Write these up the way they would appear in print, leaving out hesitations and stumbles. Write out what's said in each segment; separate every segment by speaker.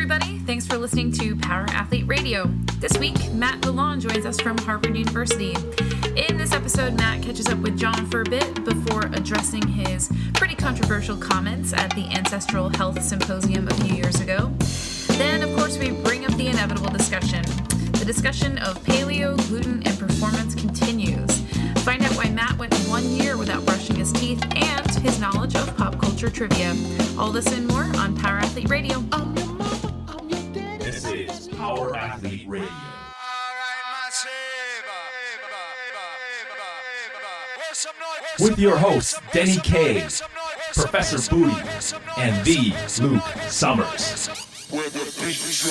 Speaker 1: everybody. Thanks for listening to Power Athlete Radio. This week, Matt Lalonde joins us from Harvard University. In this episode, Matt catches up with John for a bit before addressing his pretty controversial comments at the Ancestral Health Symposium a few years ago. Then, of course, we bring up the inevitable discussion. The discussion of paleo, gluten, and performance continues. Find out why Matt went 1 year without brushing his teeth and his knowledge of pop culture trivia. All this and more on Power Athlete Radio.
Speaker 2: This is Power Athlete Radio. With your hosts, Denny K, Professor Booty, and the Luke Summers.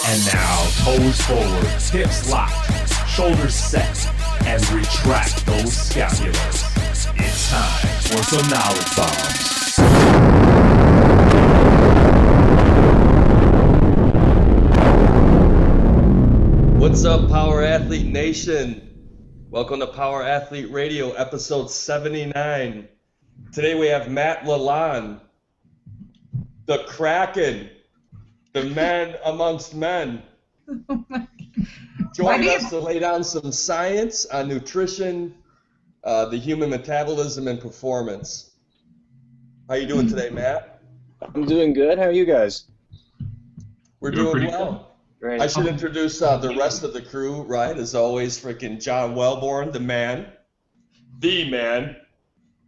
Speaker 2: And now, toes forward, hips locked, shoulders set, and retract those scapulars. It's time for some knowledge bombs.
Speaker 3: What's up, Power Athlete Nation? Welcome to Power Athlete Radio, episode 79. Today we have Matt Lalonde, the Kraken, the man amongst men. Joining us to lay down some science on nutrition, the human metabolism, and performance. How you doing today, Matt?
Speaker 4: I'm doing good. How are you guys?
Speaker 3: We're doing well.
Speaker 4: Great.
Speaker 3: I should introduce the rest of the crew, right? As always, freaking John Wellborn, the man. The man.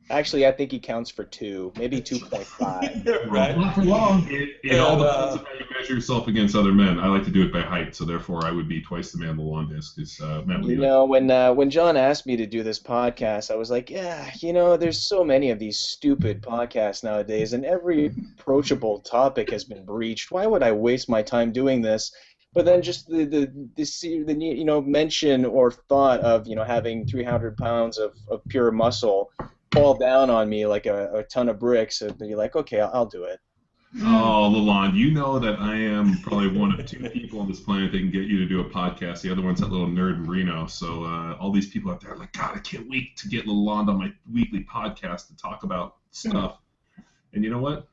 Speaker 4: Actually, I think he counts for 2, maybe 2.5.
Speaker 3: Right?
Speaker 5: Not for long. It all depends on how you measure yourself against other men. I like to do it by height, so therefore I would be twice the man Lalonde is. Because Matt,
Speaker 4: You know, when John asked me to do this podcast, I was like, yeah, you know, there's so many of these stupid podcasts nowadays, and every approachable topic has been breached. Why would I waste my time doing this? But then just the you know, mention or thought of, you know, having 300 pounds of pure muscle fall down on me like a ton of bricks, and you're like, okay, I'll do it.
Speaker 5: Oh, Lalonde, you know that I am probably one of 2 people on this planet that can get you to do a podcast. The other one's that little nerd in Reno. So all these people out there are like, God, I can't wait to get Lalonde on my weekly podcast to talk about stuff. And you know what?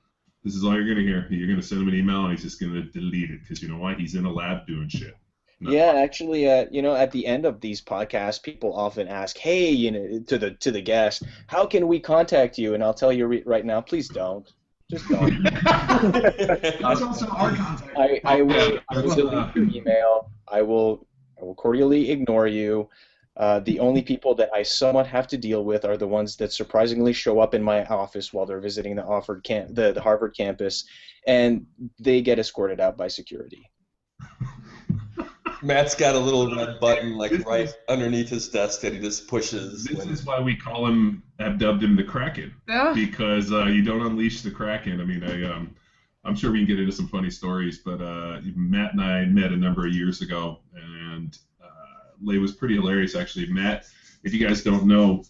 Speaker 5: This is all you're going to hear. You're going to send him an email, and he's just going to delete it because you know why? He's in a lab doing shit. No.
Speaker 4: Yeah, actually, you know, at the end of these podcasts, people often ask, "Hey, you know, to the guest, how can we contact you?" And I'll tell you right now, please don't. Just don't.
Speaker 6: That's also our contact.
Speaker 4: I will delete your email. I will cordially ignore you. The only people that I somewhat have to deal with are the ones that surprisingly show up in my office while they're visiting the Harvard campus, and they get escorted out by security.
Speaker 3: Matt's got a little red button like right underneath his desk that he just pushes.
Speaker 5: This is why we call him, have dubbed him the Kraken, because you don't unleash the Kraken. I mean, I'm sure we can get into some funny stories, but Matt and I met a number of years ago, and it was pretty hilarious, actually. Matt, if you guys don't know,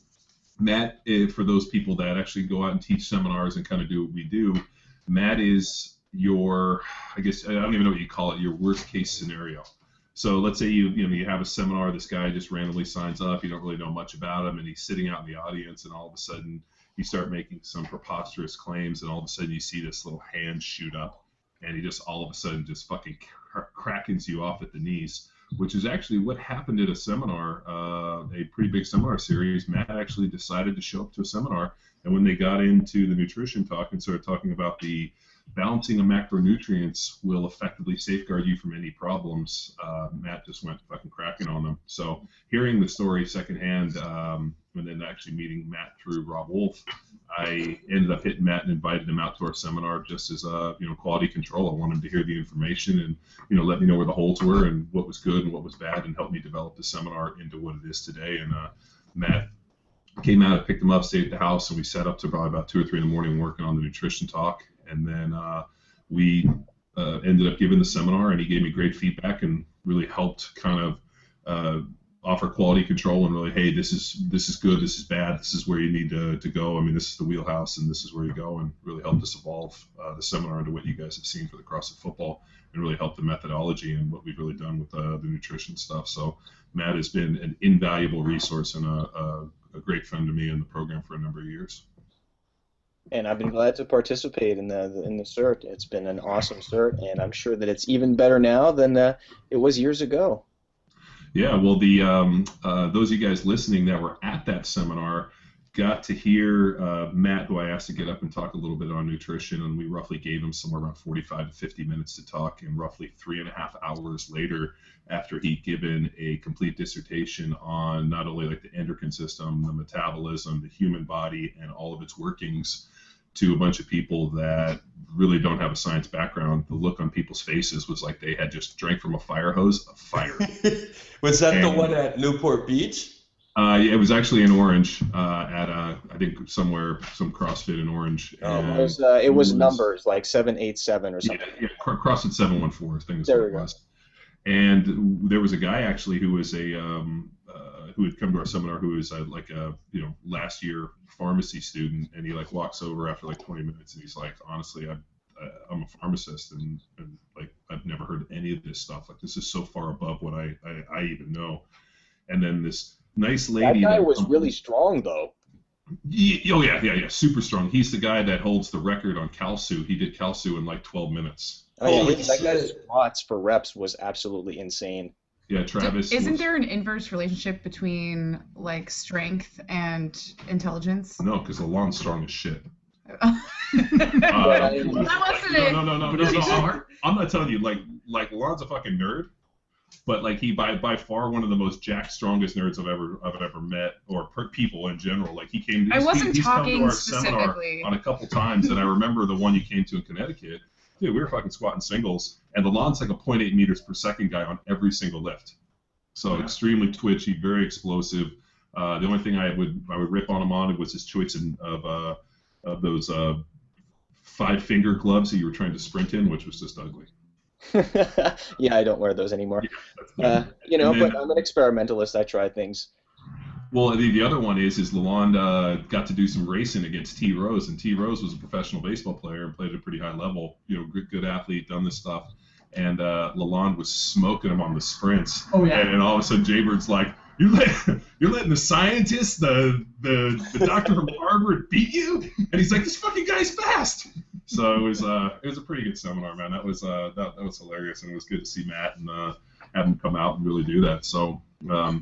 Speaker 5: Matt, for those people that actually go out and teach seminars and kind of do what we do, Matt is your, I guess, I don't even know what you call it, your worst case scenario. So let's say you have a seminar, this guy just randomly signs up, you don't really know much about him, and he's sitting out in the audience, and all of a sudden you start making some preposterous claims, and all of a sudden you see this little hand shoot up, and he just all of a sudden just fucking krakens you off at the knees, which is actually what happened at a seminar, a pretty big seminar series. Matt actually decided to show up to a seminar, and when they got into the nutrition talk and started talking about the balancing of macronutrients will effectively safeguard you from any problems, Matt just went fucking cracking on them. So hearing the story secondhand, and then actually meeting Matt through Rob Wolf, I ended up hitting Matt and invited him out to our seminar just as quality control. I wanted him to hear the information and let me know where the holes were and what was good and what was bad, and help me develop the seminar into what it is today. And Matt came out, I picked him up, stayed at the house, and we sat up to probably about 2 or 3 in the morning working on the nutrition talk. And then we ended up giving the seminar, and he gave me great feedback and really helped kind of offer quality control and really, hey, this is good, this is bad, this is where you need to go. I mean, this is the wheelhouse, and this is where you go, and really helped us evolve the seminar into what you guys have seen for the CrossFit football, and really helped the methodology and what we've really done with the nutrition stuff. So Matt has been an invaluable resource and a great friend to me in the program for a number of years.
Speaker 4: And I've been glad to participate in the cert. It's been an awesome cert, and I'm sure that it's even better now than it was years ago.
Speaker 5: Yeah, well, those of you guys listening that were at that seminar got to hear Matt, who I asked to get up and talk a little bit on nutrition, and we roughly gave him somewhere around 45 to 50 minutes to talk, and roughly 3.5 hours later, after he'd given a complete dissertation on not only like the endocrine system, the metabolism, the human body, and all of its workings, to a bunch of people that really don't have a science background, the look on people's faces was like they had just drank from a fire hose of fire.
Speaker 3: Was that the one at Newport Beach?
Speaker 5: Yeah, it was actually in Orange, at I think somewhere, some CrossFit in Orange.
Speaker 4: It was numbers like 787 or something.
Speaker 5: Yeah, CrossFit 714, I think is what it was. And there was a guy actually who was who had come to our seminar, who was like a last year pharmacy student, and he like walks over after like 20 minutes, and he's like, honestly, I'm a pharmacist, and like I've never heard any of this stuff. Like this is so far above what I even know. And then this nice lady.
Speaker 4: That guy was really strong, though.
Speaker 5: Yeah, super strong. He's the guy that holds the record on Kalsu. He did Kalsu in like 12 minutes.
Speaker 4: That guy's squats for reps was absolutely insane.
Speaker 5: Yeah, Travis.
Speaker 7: Isn't there an inverse relationship between like strength and intelligence?
Speaker 5: No, because Lalonde's strong as shit.
Speaker 7: Well, that wasn't it.
Speaker 5: No.
Speaker 6: But is he smart?
Speaker 5: I'm not telling you. Like Lalonde's a fucking nerd. But like he by far one of the most jacked, strongest nerds I've ever met, or people in general. Like he's come to our seminar on a couple times, and I remember the one you came to in Connecticut. Dude, we were fucking squatting singles, and Lalonde's like a 0.8 meters per second guy on every single lift. So extremely twitchy, very explosive. The only thing I would rip on him on was his choice of those 5-finger gloves that you were trying to sprint in, which was just ugly.
Speaker 4: Yeah, I don't wear those anymore.
Speaker 5: Yeah,
Speaker 4: but I'm an experimentalist. I try things.
Speaker 5: Well, the other one is Lalonde got to do some racing against T. Rose, and T. Rose was a professional baseball player and played at a pretty high level. Good athlete, done this stuff. And Lalonde was smoking him on the sprints.
Speaker 6: Oh yeah.
Speaker 5: And all of a sudden, Jaybird's like, "You're letting the scientist, the doctor from Harvard, beat you?" And he's like, "This fucking guy's fast." So it was a pretty good seminar, man. That was hilarious, and it was good to see Matt and have him come out and really do that. So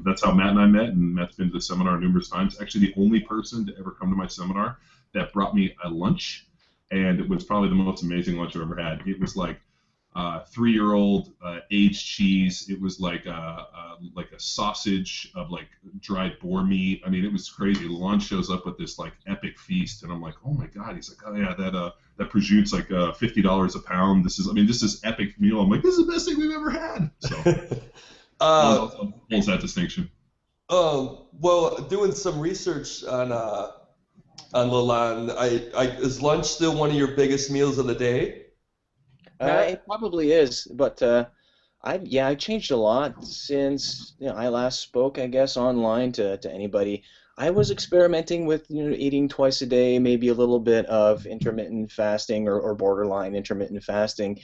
Speaker 5: that's how Matt and I met, and Matt's been to the seminar numerous times. Actually, the only person to ever come to my seminar that brought me a lunch, and it was probably the most amazing lunch I've ever had. It was like 3-year-old aged cheese. It was like a sausage of like dried boar meat. I mean, it was crazy. Lalonde shows up with this like epic feast, and I'm like, oh my god. He's like, oh yeah, that prosciutto's like $50 a pound. This is epic meal. I'm like, this is the best thing we've ever had. So holds that distinction.
Speaker 3: Well, doing some research on Lalonde, is lunch still one of your biggest meals of the day?
Speaker 4: It probably is, but I've changed a lot since I last spoke, I guess, online to anybody. I was experimenting with eating twice a day, maybe a little bit of intermittent fasting or borderline intermittent fasting,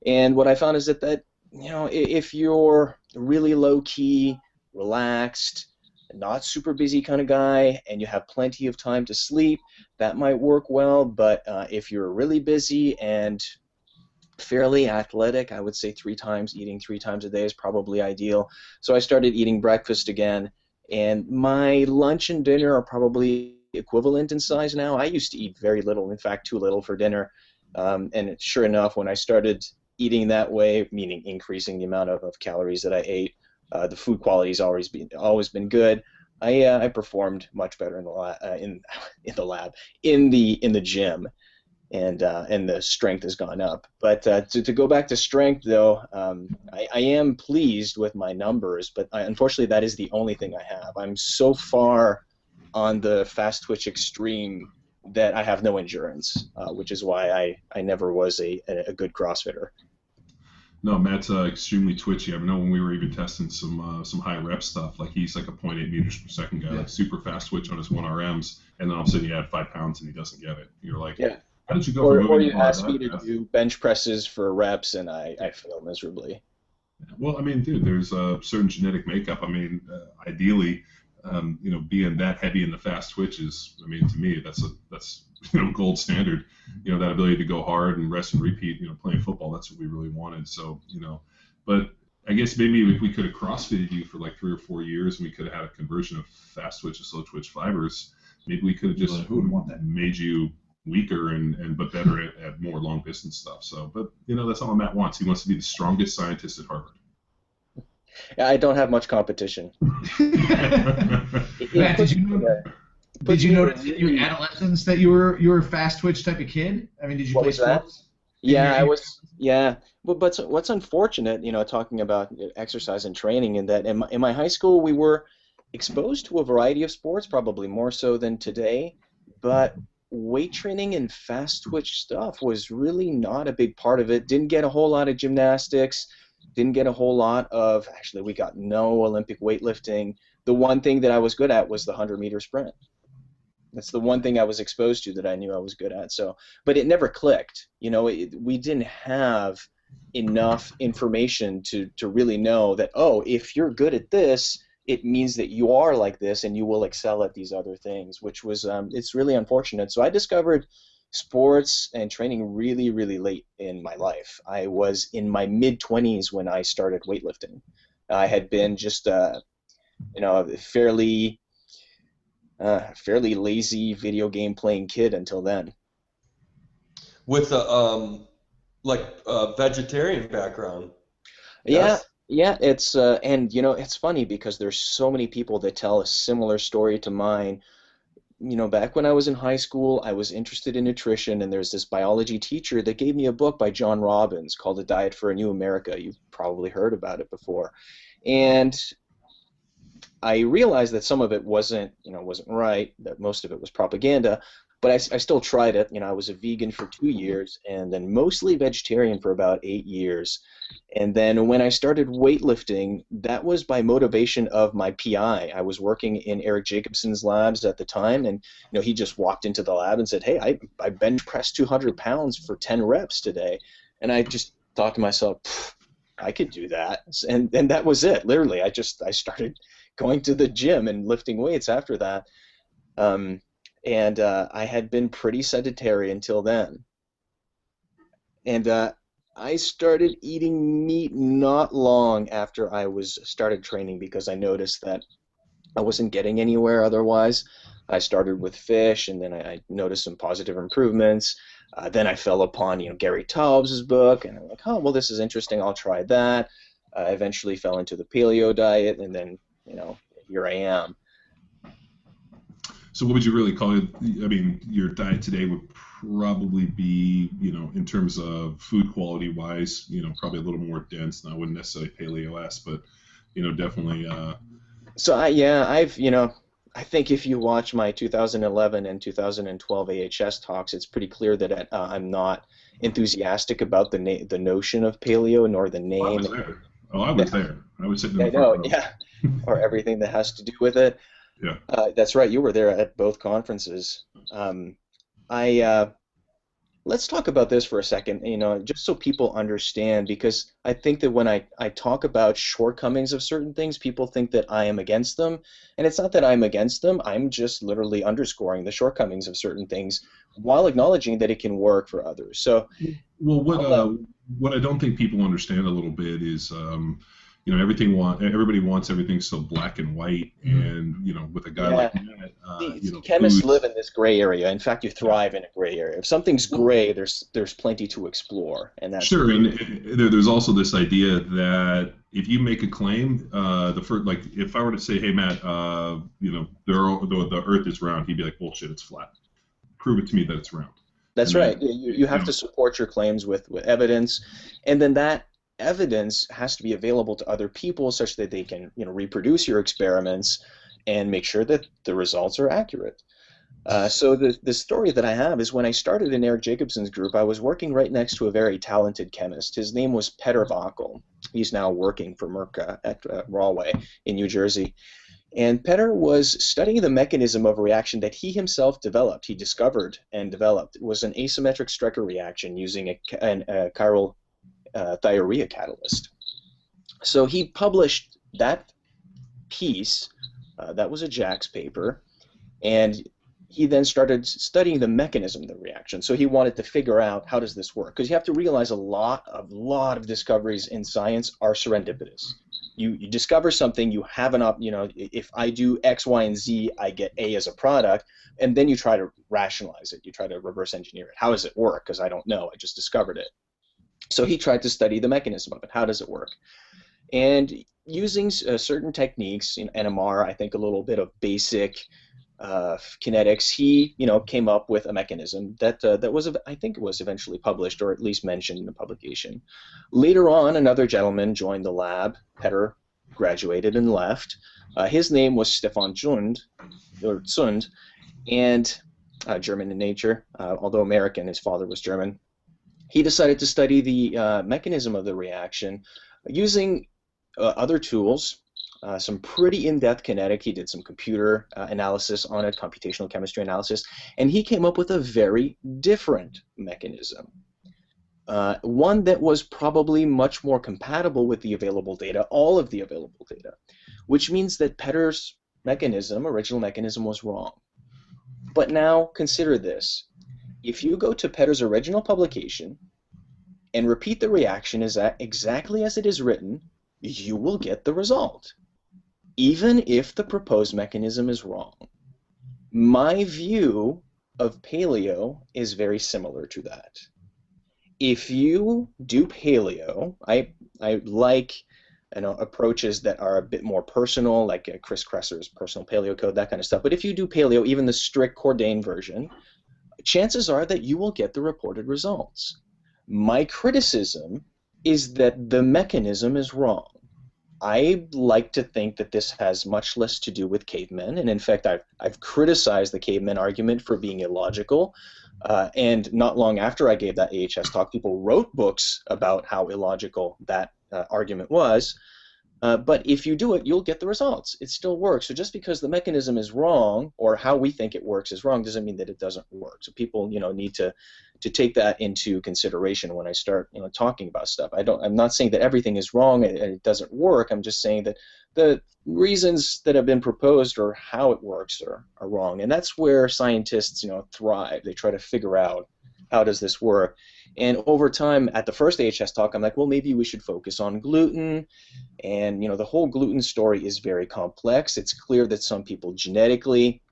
Speaker 4: and what I found is that if you're really low key, relaxed, not super busy kind of guy, and you have plenty of time to sleep, that might work well. But if you're really busy and fairly athletic, I would say eating 3 times a day is probably ideal. So I started eating breakfast again, and my lunch and dinner are probably equivalent in size now. I used to eat very little, in fact, too little for dinner. And sure enough, when I started eating that way, meaning increasing the amount of calories that I ate, the food quality has always been good. I performed much better in the gym. And the strength has gone up. But to go back to strength, though, I am pleased with my numbers, but unfortunately that is the only thing I have. I'm so far on the fast twitch extreme that I have no endurance, which is why I never was a good CrossFitter.
Speaker 5: No, Matt's extremely twitchy. I know when we were even testing some high rep stuff, like he's like a 0.8 meters per second guy, like super fast twitch on his 1RMs, and then all of a sudden you add 5 pounds and he does't get it. You're like,
Speaker 4: yeah.
Speaker 5: How did you go
Speaker 4: or you ask me to do bench presses for reps, and I fail miserably.
Speaker 5: Well, I mean, dude, there's a certain genetic makeup. I mean, ideally, being that heavy in the fast twitches, I mean, to me, that's gold standard. That ability to go hard and rest and repeat. Playing football, that's what we really wanted. So, but I guess maybe if we could have CrossFitted you for like 3 or 4 years, and we could have had a conversion of fast twitch to slow twitch fibers, maybe we could have just made you weaker and but better at more long distance stuff. So, but that's not what Matt wants. He wants to be the strongest scientist at Harvard.
Speaker 4: Yeah, I don't have much competition.
Speaker 6: Matt, did you notice in your adolescence that you were a fast twitch type of kid? I mean, did you play sports?
Speaker 4: Yeah, I was. Yeah, but what's unfortunate, talking about exercise and training, in that in my high school we were exposed to a variety of sports, probably more so than today, but weight training and fast twitch stuff was really not a big part of it. Didn't get a whole lot of gymnastics. Didn't get a whole lot of, actually, we got no Olympic weightlifting. The one thing that I was good at was the 100-meter sprint. That's the one thing I was exposed to that I knew I was good at. So, but it never clicked. We didn't have enough information to really know that, oh, if you're good at this, it means that you are like this and you will excel at these other things, which was, it's really unfortunate. So I discovered sports and training really, really late in my life. I was in my mid-20s when I started weightlifting. I had been just a fairly lazy video game playing kid until then.
Speaker 3: With a vegetarian background.
Speaker 4: Yes? Yeah, it's and it's funny because there's so many people that tell a similar story to mine. Back when I was in high school, I was interested in nutrition, and there's this biology teacher that gave me a book by John Robbins called A Diet for a New America. You've probably heard about it before. And I realized that some of it wasn't right, that most of it was propaganda, but I still tried it. I was a vegan for 2 years and then mostly vegetarian for about 8 years. And then when I started weightlifting, that was by motivation of my PI. I was working in Eric Jacobson's labs at the time, and he just walked into the lab and said, "Hey, I bench pressed 200 pounds for 10 reps today." And I just thought to myself, I could do that. And that was it. Literally, I started going to the gym and lifting weights after that. And I had been pretty sedentary until then. And I started eating meat not long after I started training because I noticed that I wasn't getting anywhere otherwise. I started with fish, and then I noticed some positive improvements. Then I fell upon Gary Taubes' book, and I'm like, oh, well, this is interesting. I'll try that. I eventually fell into the paleo diet, and then here I am.
Speaker 5: So what would you really call it? I mean, your diet today would probably be, in terms of food quality wise, probably a little more dense. And I wouldn't necessarily paleo-esque, but, definitely.
Speaker 4: So I think if you watch my 2011 and 2012 AHS talks, it's pretty clear that I'm not enthusiastic about the notion of paleo nor the name.
Speaker 5: I was there. Oh, I was there. I was sitting in the
Speaker 4: front
Speaker 5: row.
Speaker 4: Yeah, or everything that has to do with it.
Speaker 5: Yeah.
Speaker 4: That's right. You were there at both conferences. Let's talk about this for a second, just so people understand, because I think that when I talk about shortcomings of certain things, people think that I am against them, and it's not that I'm against them. I'm just literally underscoring the shortcomings of certain things while acknowledging that it can work for others. So,
Speaker 5: well, what I don't think people understand a little bit is, everybody wants everything so black and white, and with a guy like that,
Speaker 4: chemists live in this gray area. In fact, you thrive in a gray area. If something's gray, there's plenty to explore, and that's
Speaker 5: sure. And there's also this idea that if you make a claim, if I were to say, "Hey, Matt, the Earth is round," he'd be like, "Bullshit, it's flat. Prove it to me that it's round."
Speaker 4: That's right. You have to support your claims with evidence, and then that evidence has to be available to other people such that they can reproduce your experiments and make sure that the results are accurate. So the story that I have is when I started in Eric Jacobson's group, I was working right next to a very talented chemist. His name was Peter Wackel. He's now working for Merck at Rahway in New Jersey. And Peter was studying the mechanism of a reaction that he himself developed. He discovered and developed. It was an asymmetric Strecker reaction using a chiral thiourea catalyst. So he published that piece That was a Jack's paper. And he then started studying the mechanism of the reaction. So he wanted to figure out, how does this work? Because you have to realize a lot of discoveries in science are serendipitous. You discover something, you have if I do X, Y, and Z, I get A as a product, and then you try to rationalize it. You try to reverse engineer it. How does it work? Because I don't know. I just discovered it. So he tried to study the mechanism of it. How does it work? And using certain techniques, NMR, I think a little bit of basic kinetics, he came up with a mechanism that was, I think it was eventually published, or at least mentioned in the publication. Later on, another gentleman joined the lab. Petter graduated and left. His name was Stefan Zund, and German in nature, although American. His father was German. He decided to study the mechanism of the reaction using other tools. Some pretty in-depth kinetic. He did some computer analysis on it, computational chemistry analysis, and he came up with a very different mechanism. One that was probably much more compatible with the available data, all of the available data, which means that Petter's original mechanism, was wrong. But now consider this. If you go to Petter's original publication and repeat the reaction exactly as it is written, you will get the result, even if the proposed mechanism is wrong. My view of paleo is very similar to that. If you do paleo, I like approaches that are a bit more personal, like Chris Kresser's personal paleo code, that kind of stuff. But if you do paleo, even the strict Cordain version, chances are that you will get the reported results. My criticism is that the mechanism is wrong. I like to think that this has much less to do with cavemen, and in fact, I've criticized the cavemen argument for being illogical. And not long after I gave that AHS talk, people wrote books about how illogical that argument was. But if you do it, you'll get the results. It still works. So just because the mechanism is wrong, or how we think it works is wrong, doesn't mean that it doesn't work. So people, need to take that into consideration when I start, talking about stuff. I'm not saying that everything is wrong and it doesn't work. I'm just saying that the reasons that have been proposed or how it works are wrong. And that's where scientists, thrive. They try to figure out, how does this work? And over time, at the first AHS talk, I'm like, well, maybe we should focus on gluten. And, the whole gluten story is very complex. It's clear that some people genetically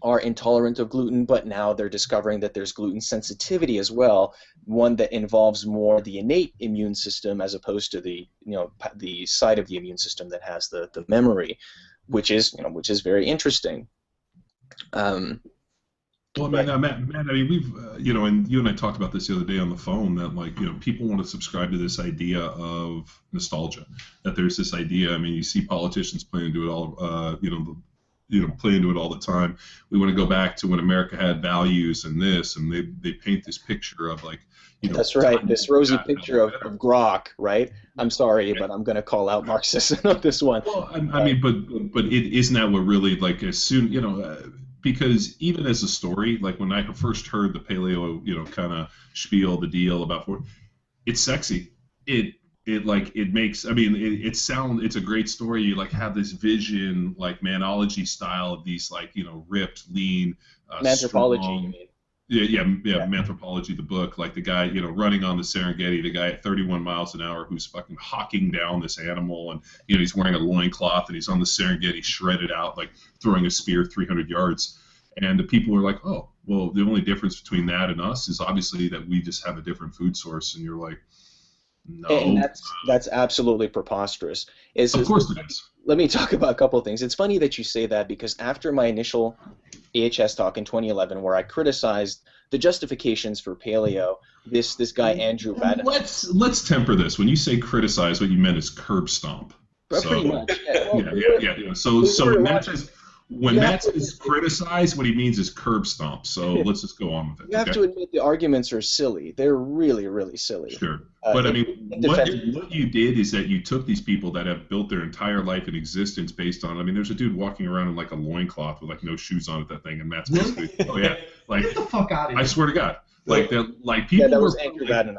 Speaker 4: are intolerant of gluten, but now they're discovering that there's gluten sensitivity as well, one that involves more the innate immune system as opposed to the, the side of the immune system that has the memory, which is very interesting.
Speaker 5: Well, Matt, we've, and you and I talked about this the other day on the phone, that, people want to subscribe to this idea of nostalgia, that there's this idea, you see politicians playing into it all, play into it all the time. We want to go back to when America had values and this, and they paint this picture of
Speaker 4: That's right, this rosy picture of Grok, right? I'm sorry, but I'm going to call out Marxists on this one.
Speaker 5: Well, but isn't that what really, as soon, because even as a story, when I first heard the paleo, kind of spiel, the deal about it's sexy. It makes, it's a great story. You have this vision, manology style of these ripped, lean,
Speaker 4: Manthropology,
Speaker 5: strong,
Speaker 4: you mean?
Speaker 5: Yeah, Manthropology, the book, the guy, running on the Serengeti, the guy at 31 miles an hour who's fucking hawking down this animal, and, he's wearing a loincloth, and he's on the Serengeti shredded out, throwing a spear 300 yards. And the people are like, oh, well, the only difference between that and us is obviously that we just have a different food source. And you're like, no.
Speaker 4: And that's absolutely preposterous.
Speaker 5: Of course it is.
Speaker 4: Let me talk about a couple of things. It's funny that you say that, because after my initial AHS talk in 2011, where I criticized the justifications for paleo, this guy Andrew Vadden.
Speaker 5: Let's temper this. When you say criticize, what you meant is curb stomp.
Speaker 4: Pretty much.
Speaker 5: Yeah. So when Matt says criticize, what he means is curb stomp. So let's just go on with it.
Speaker 4: You have to admit the arguments are silly. They're really, really silly.
Speaker 5: Sure. But what you did is that you took these people that have built their entire life and existence based on, there's a dude walking around in a loincloth with no shoes on at that thing, and Matt's basically, oh yeah,
Speaker 6: get the fuck out of here.
Speaker 5: I swear to God. People
Speaker 4: that was Andrew Vadden.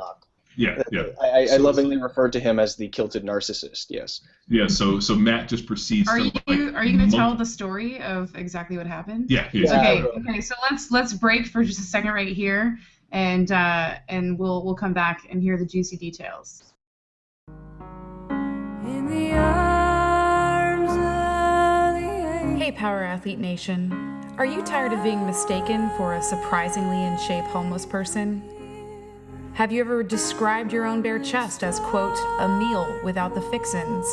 Speaker 5: Yeah.
Speaker 4: I lovingly refer to him as the kilted narcissist. Yes.
Speaker 5: Yeah. So Matt just proceeds.
Speaker 7: Are you going to tell the story of exactly what happened?
Speaker 5: Yeah.
Speaker 7: Okay. So let's break for just a second right here, and we'll come back and hear the juicy details.
Speaker 1: Hey, Power Athlete Nation. Are you tired of being mistaken for a surprisingly in shape homeless person? Have you ever described your own bare chest as, quote, a meal without the fixins?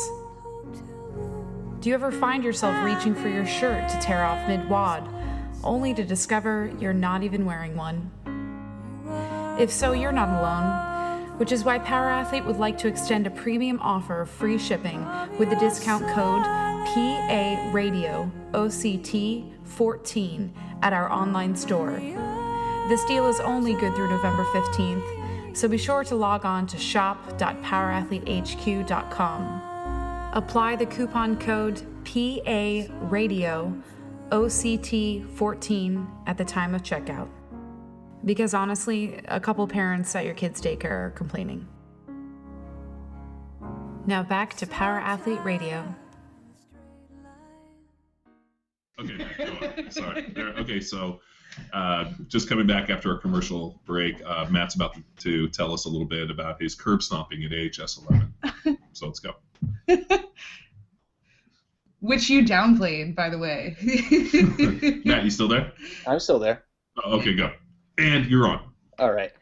Speaker 1: Do you ever find yourself reaching for your shirt to tear off mid-wad, only to discover you're not even wearing one? If so, you're not alone, which is why Power Athlete would like to extend a premium offer of free shipping with the discount code PARADIOOCT14 at our online store. This deal is only good through November 15th, so be sure to log on to shop.powerathletehq.com. Apply the coupon code PARADIOOCT14 at the time of checkout. Because honestly, a couple parents at your kids' daycare are complaining. Now back to Power Athlete Radio.
Speaker 5: Okay, Matt, go on. Sorry. Okay, so just coming back after our commercial break, Matt's about to tell us a little bit about his curb stomping at AHS 11. So let's go.
Speaker 7: Which you downplayed, by the way.
Speaker 5: Matt, you still there?
Speaker 4: I'm still there.
Speaker 5: Oh, okay, go. And you're on.
Speaker 4: All right.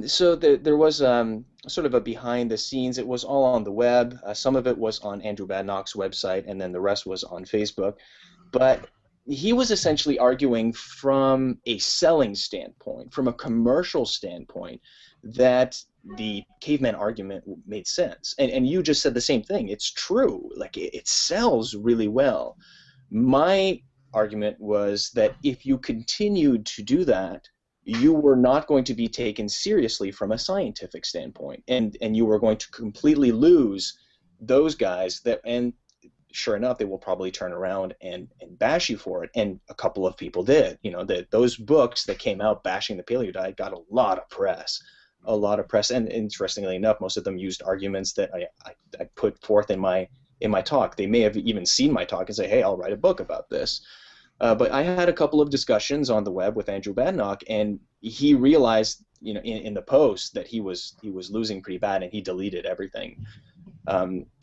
Speaker 4: So there was sort of a behind the scenes. It was all on the web. Some of it was on Andrew Badnock's website, and then the rest was on Facebook. But he was essentially arguing from a selling standpoint, from a commercial standpoint, that the caveman argument made sense. And you just said the same thing. It's true. Like, it sells really well. My argument was that if you continued to do that, you were not going to be taken seriously from a scientific standpoint, and you were going to completely lose those guys that, and sure enough, they will probably turn around and bash you for it. And a couple of people did. You know, those books that came out bashing the paleo diet got a lot of press. And interestingly enough, most of them used arguments that I put forth in my talk. They may have even seen my talk and say, hey, I'll write a book about this. But I had a couple of discussions on the web with Andrew Badnock, and he realized, you know, in the post that he was losing pretty bad, and he deleted everything.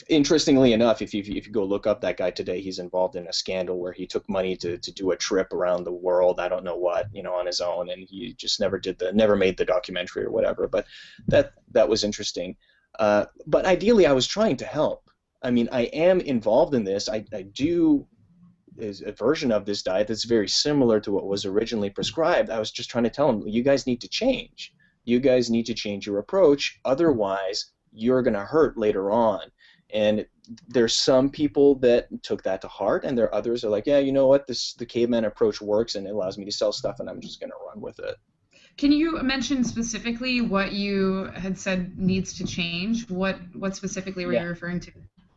Speaker 4: Interestingly enough, if you go look up that guy today, he's involved in a scandal where he took money to do a trip around the world, I don't know what, you know, on his own, and he just never made the documentary or whatever. But that was interesting. But ideally, I was trying to help. I mean, I am involved in this. I do is a version of this diet that's very similar to what was originally prescribed. I was just trying to tell them, you guys need to change. You guys need to change your approach. Otherwise, you're going to hurt later on. And there's some people that took that to heart, and there are others that are like, yeah, you know what, the caveman approach works, and it allows me to sell stuff, and I'm just going to run with it.
Speaker 7: Can you mention specifically what you had said needs to change? What specifically were you referring to?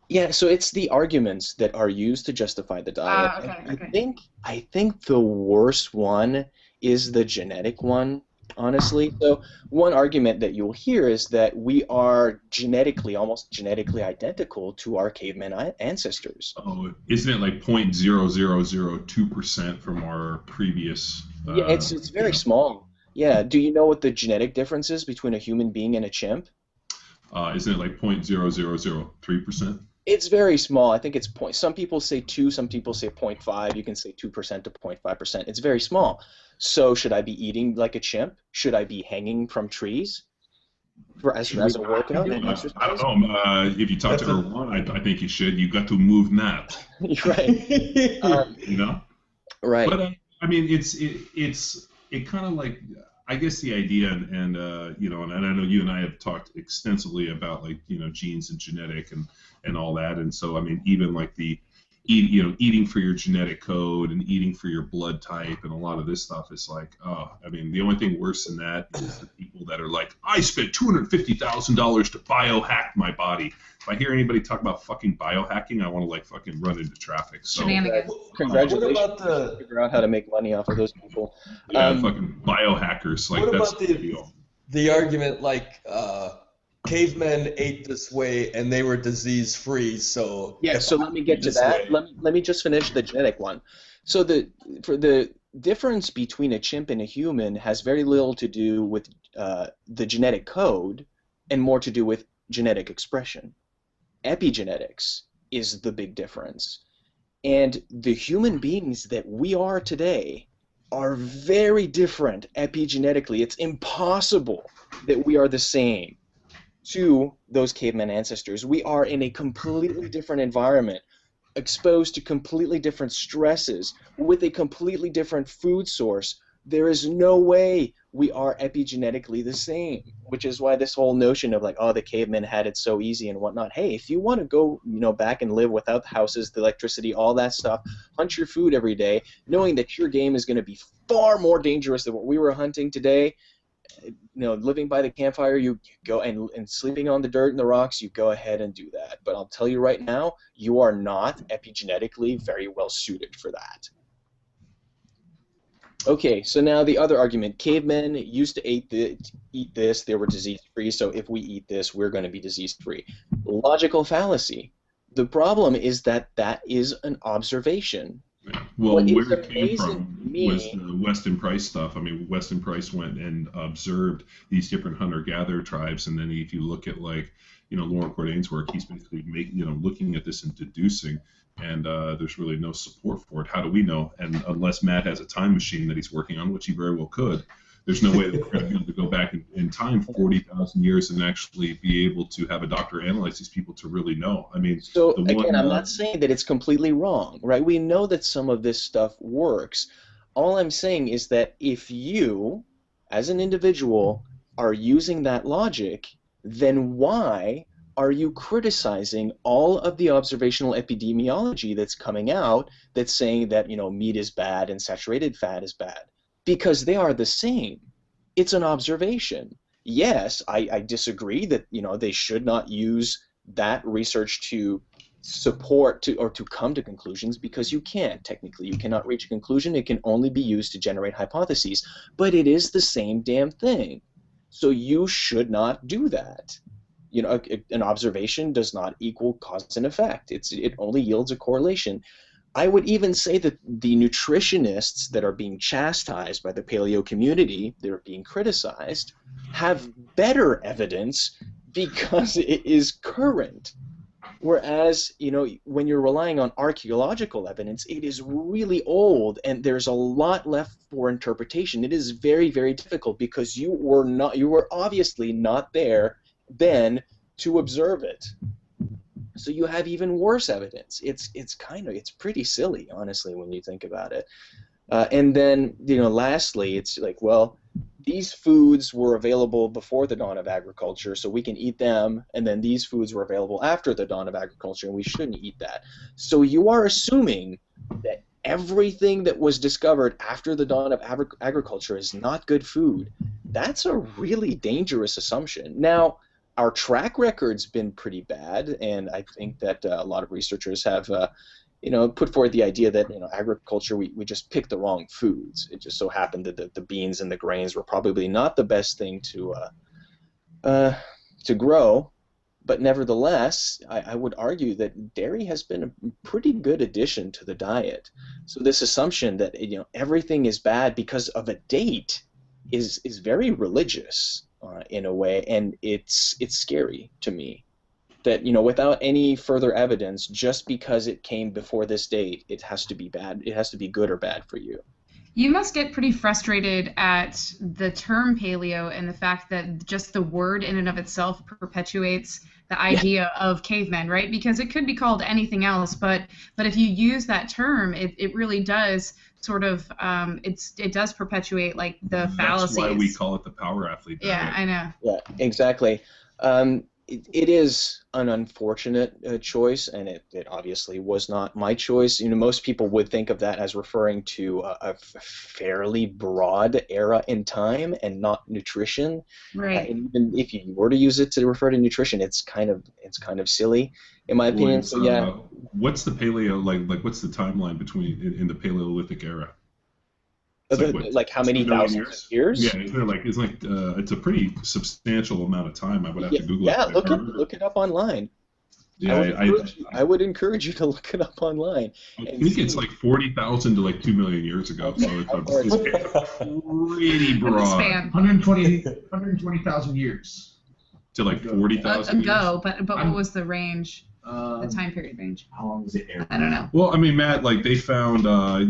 Speaker 4: Yeah, so it's the arguments that are used to justify the diet.
Speaker 7: Okay.
Speaker 4: I think the worst one is the genetic one, honestly. So one argument that you'll hear is that we are almost genetically identical to our caveman ancestors.
Speaker 5: Oh, isn't it like 0.0002% from our previous?
Speaker 4: Yeah, it's very small. Yeah. Do you know what the genetic difference is between a human being and a chimp?
Speaker 5: Isn't it like 0.0003%?
Speaker 4: It's very small. I think it's some people say 2, some people say 0.5. You can say 2% to 0.5%. It's very small. So should I be eating like a chimp? Should I be hanging from trees as a workout?
Speaker 5: I don't know. If you talk to Erwan, I think you should. You got to move now.
Speaker 4: Right.
Speaker 5: You know.
Speaker 4: Right.
Speaker 5: But I mean, it kind of like, I guess the idea, and you know, and I know you and I have talked extensively about, like, you know, genes and genetic and all that, and so I mean, even like eating for your genetic code and eating for your blood type and a lot of this stuff is like, oh, I mean, the only thing worse than that is the people that are like, I spent $250,000 to biohack my body. If I hear anybody talk about fucking biohacking, I want to like fucking run into traffic. So
Speaker 4: congratulations. Figure out how to make money off of those people.
Speaker 5: Yeah, fucking biohackers. Like, that's the deal.
Speaker 3: the argument like cavemen ate this way and they were disease free. So
Speaker 4: yeah. So let me get to that. Let me just finish the genetic one. So the difference between a chimp and a human has very little to do with the genetic code and more to do with genetic expression. Epigenetics is the big difference. And the human beings that we are today are very different epigenetically. It's impossible that we are the same to those caveman ancestors. We are in a completely different environment, exposed to completely different stresses, with a completely different food source. There is no way we are epigenetically the same, which is why this whole notion of like, oh, the cavemen had it so easy and whatnot. Hey, if you want to go, back and live without the houses, the electricity, all that stuff, hunt your food every day, knowing that your game is going to be far more dangerous than what we were hunting today. Living by the campfire, you go and sleeping on the dirt and the rocks, you go ahead and do that. But I'll tell you right now, you are not epigenetically very well suited for that. Okay, so now the other argument. Cavemen used to eat this, they were disease-free, so if we eat this, we're going to be disease-free. Logical fallacy. The problem is that is an observation.
Speaker 5: Well, where it came from was the Weston Price stuff. I mean, Weston Price went and observed these different hunter-gatherer tribes, and then if you look at Laurent Cordain's work, he's basically looking at this and deducing, and there's really no support for it. How do we know? And unless Matt has a time machine that he's working on, which he very well could, there's no way that we're going to be able to go back in time 40,000 years and actually be able to have a doctor analyze these people to really know. I mean,
Speaker 4: so again, I'm not saying that it's completely wrong, right? We know that some of this stuff works. All I'm saying is that if you, as an individual, are using that logic, then why are you criticizing all of the observational epidemiology that's coming out that's saying that, meat is bad and saturated fat is bad? Because they are the same. It's an observation. Yes, I disagree that they should not use that research to support or to come to conclusions, because you can't. Technically, you cannot reach a conclusion. It can only be used to generate hypotheses. But it is the same damn thing. So you should not do that. An observation does not equal cause and effect. It only yields a correlation. I would even say that the nutritionists that are being chastised by the paleo community, that are being criticized, have better evidence because it is current. Whereas, when you're relying on archaeological evidence, it is really old and there's a lot left for interpretation. It is very, very difficult because you were obviously not there then to observe it. So you have even worse evidence. It's pretty silly, honestly, when you think about it. And then, lastly, it's like, well, these foods were available before the dawn of agriculture, so we can eat them, and then these foods were available after the dawn of agriculture, and we shouldn't eat that. So you are assuming that everything that was discovered after the dawn of agriculture is not good food. That's a really dangerous assumption. Now, our track record's been pretty bad, and I think that a lot of researchers have, put forward the idea that agriculture, we just picked the wrong foods. It just so happened that the beans and the grains were probably not the best thing to grow, but nevertheless, I would argue that dairy has been a pretty good addition to the diet. So this assumption that everything is bad because of a date is very religious. In a way, and it's scary to me that without any further evidence, just because it came before this date, it has to be bad. It has to be good or bad for you.
Speaker 7: You must get pretty frustrated at the term paleo and the fact that just the word in and of itself perpetuates the idea of cavemen, right? Because it could be called anything else, but if you use that term, it really does sort of it does perpetuate like the fallacies.
Speaker 5: That's why we call it the power athlete diet.
Speaker 7: Yeah, I know.
Speaker 4: Yeah, exactly. It is an unfortunate choice, and it obviously was not my choice. Most people would think of that as referring to a fairly broad era in time and not nutrition.
Speaker 7: Right.
Speaker 4: And even if you were to use it to refer to nutrition, it's kind of silly, in my opinion. So yeah.
Speaker 5: What's the paleo like? What's the timeline between in the Paleolithic era?
Speaker 4: Like how many thousands of years?
Speaker 5: Yeah, it's a pretty substantial amount of time. I would have to Google it.
Speaker 4: Yeah, look it up online.
Speaker 5: Yeah,
Speaker 4: I would encourage you to look it up online.
Speaker 5: I think it's like 40,000 to like 2 million years ago. So it's pretty broad.
Speaker 6: 120,000 years.
Speaker 5: To like 40,000
Speaker 7: ago, but what was the range? The time period range.
Speaker 2: How long was it air?
Speaker 7: I don't know.
Speaker 5: Well, I mean, Matt, like they found,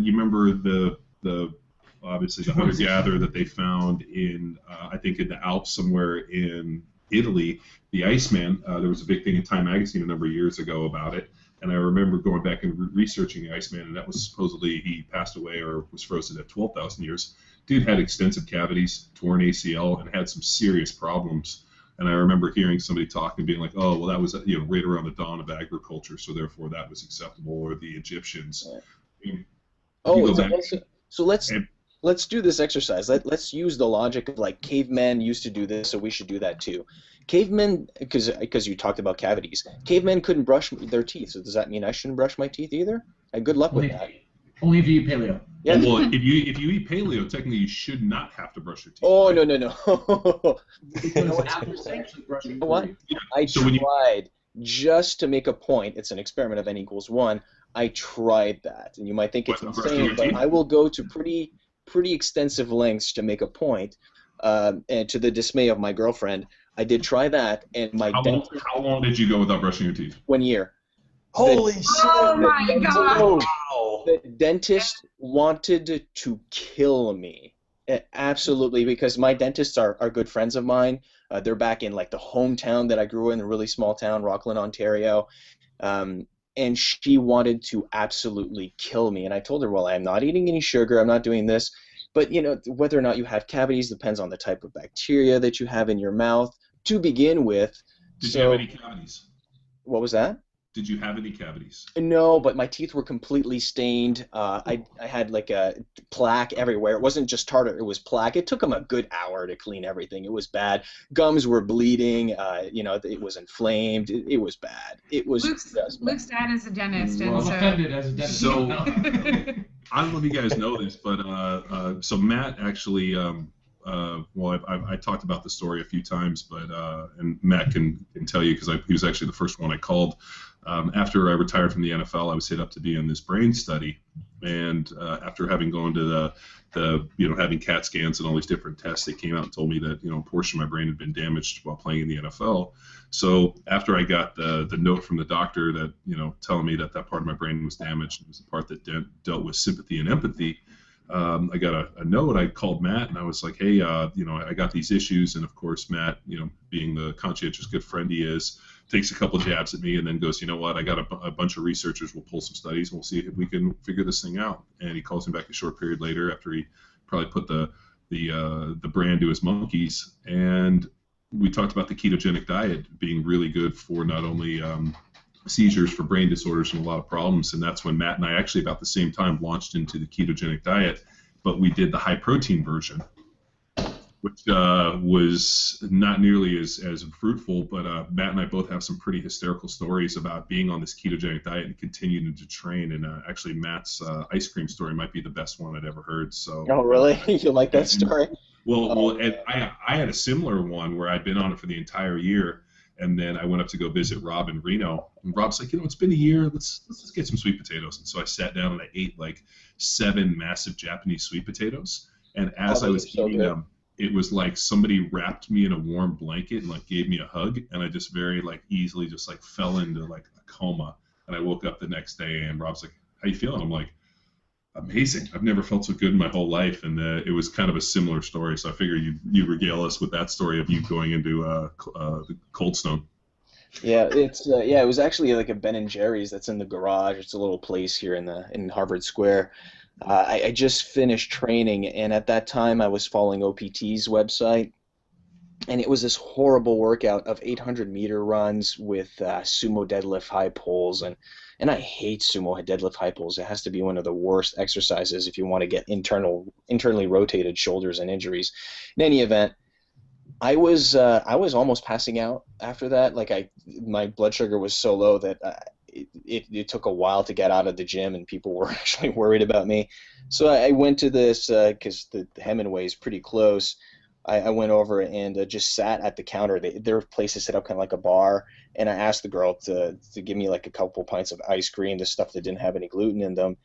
Speaker 5: you remember the obviously the hunter-gatherer that they found in, I think in the Alps somewhere in Italy, the Iceman. There was a big thing in Time magazine a number of years ago about it, and I remember going back and researching the Iceman, and that was supposedly he passed away or was frozen at 12,000 years. Dude had extensive cavities, torn ACL, and had some serious problems. And I remember hearing somebody talk and being like, "Oh, well, that was right around the dawn of agriculture, so therefore that was acceptable." Or the Egyptians.
Speaker 4: So let's do this exercise. Let's use the logic of like cavemen used to do this, so we should do that too. Cavemen, because you talked about cavities, cavemen couldn't brush their teeth. So does that mean I shouldn't brush my teeth either? Good luck with that.
Speaker 6: Only if you eat paleo.
Speaker 5: Yeah. Well, if you eat paleo, technically you should not have to brush your teeth.
Speaker 4: Oh, no. What? I tried just to make a point. It's an experiment of n=1. I tried that, and you might think it's insane, but I will go to pretty extensive lengths to make a point. And to the dismay of my girlfriend, I did try that, and my dentist.
Speaker 5: How long did you go without brushing your teeth?
Speaker 4: 1 year.
Speaker 2: Holy shit!
Speaker 7: Oh my god!
Speaker 4: The dentist wanted to kill me. Absolutely, because my dentists are good friends of mine. They're back in like the hometown that I grew in, a really small town, Rockland, Ontario. And she wanted to absolutely kill me. And I told her, well, I'm not eating any sugar. I'm not doing this. But, whether or not you have cavities depends on the type of bacteria that you have in your mouth to begin with.
Speaker 5: Did you have any cavities?
Speaker 4: What was that?
Speaker 5: Did you have any cavities?
Speaker 4: No, but my teeth were completely stained. I had like a plaque everywhere. It wasn't just tartar, it was plaque. It took them a good hour to clean everything. It was bad. Gums were bleeding. It was inflamed. It was bad. It was
Speaker 7: Luke's dad is a dentist.
Speaker 6: Well,
Speaker 7: and
Speaker 6: offended as a dentist.
Speaker 5: So, I don't know if you guys know this, but so Matt actually, I talked about the story a few times, but and Matt can tell you because he was actually the first one I called. After I retired from the NFL, I was hit up to be in this brain study, and after having gone to the having CAT scans and all these different tests, they came out and told me that a portion of my brain had been damaged while playing in the NFL. So after I got the note from the doctor that telling me that part of my brain was damaged, it was the part that dealt with sympathy and empathy. I got a note. I called Matt and I was like, hey, I got these issues, and of course Matt, being the conscientious good friend he is, takes a couple jabs at me and then goes, you know what, I got a bunch of researchers. We'll pull some studies and we'll see if we can figure this thing out. And he calls me back a short period later after he probably put the brand to his monkeys, and we talked about the ketogenic diet being really good for not only seizures, for brain disorders and a lot of problems. And that's when Matt and I actually about the same time launched into the ketogenic diet, but we did the high protein version, which was not nearly as fruitful, but Matt and I both have some pretty hysterical stories about being on this ketogenic diet and continuing to train. And actually Matt's ice cream story might be the best one I'd ever heard. So.
Speaker 4: Oh, really? You like that story?
Speaker 5: Well, and I had a similar one where I'd been on it for the entire year, and then I went up to go visit Rob in Reno, and Rob's like, it's been a year, let's get some sweet potatoes. And so I sat down and I ate like 7 massive Japanese sweet potatoes, and as I was eating them, it was like somebody wrapped me in a warm blanket and like gave me a hug, and I just very like easily just like fell into like a coma. And I woke up the next day, and Rob's like, how you feeling? I'm like, amazing. I've never felt so good in my whole life. And it was kind of a similar story. So I figure you regale us with that story of you going into Cold Stone.
Speaker 4: Yeah, it was actually like a Ben & Jerry's that's in the garage. It's a little place here in Harvard Square. I just finished training, and at that time I was following OPT's website, and it was this horrible workout of 800-meter runs with sumo deadlift high pulls, and I hate sumo deadlift high pulls. It has to be one of the worst exercises if you want to get internally rotated shoulders and injuries. In any event, I was almost passing out after that. Like my blood sugar was so low that it took a while to get out of the gym, and people were actually worried about me. So I went to this because the Hemingway is pretty close. I went over and just sat at the counter. Their place is set up kind of like a bar, and I asked the girl to give me like a couple pints of ice cream, the stuff that didn't have any gluten in them.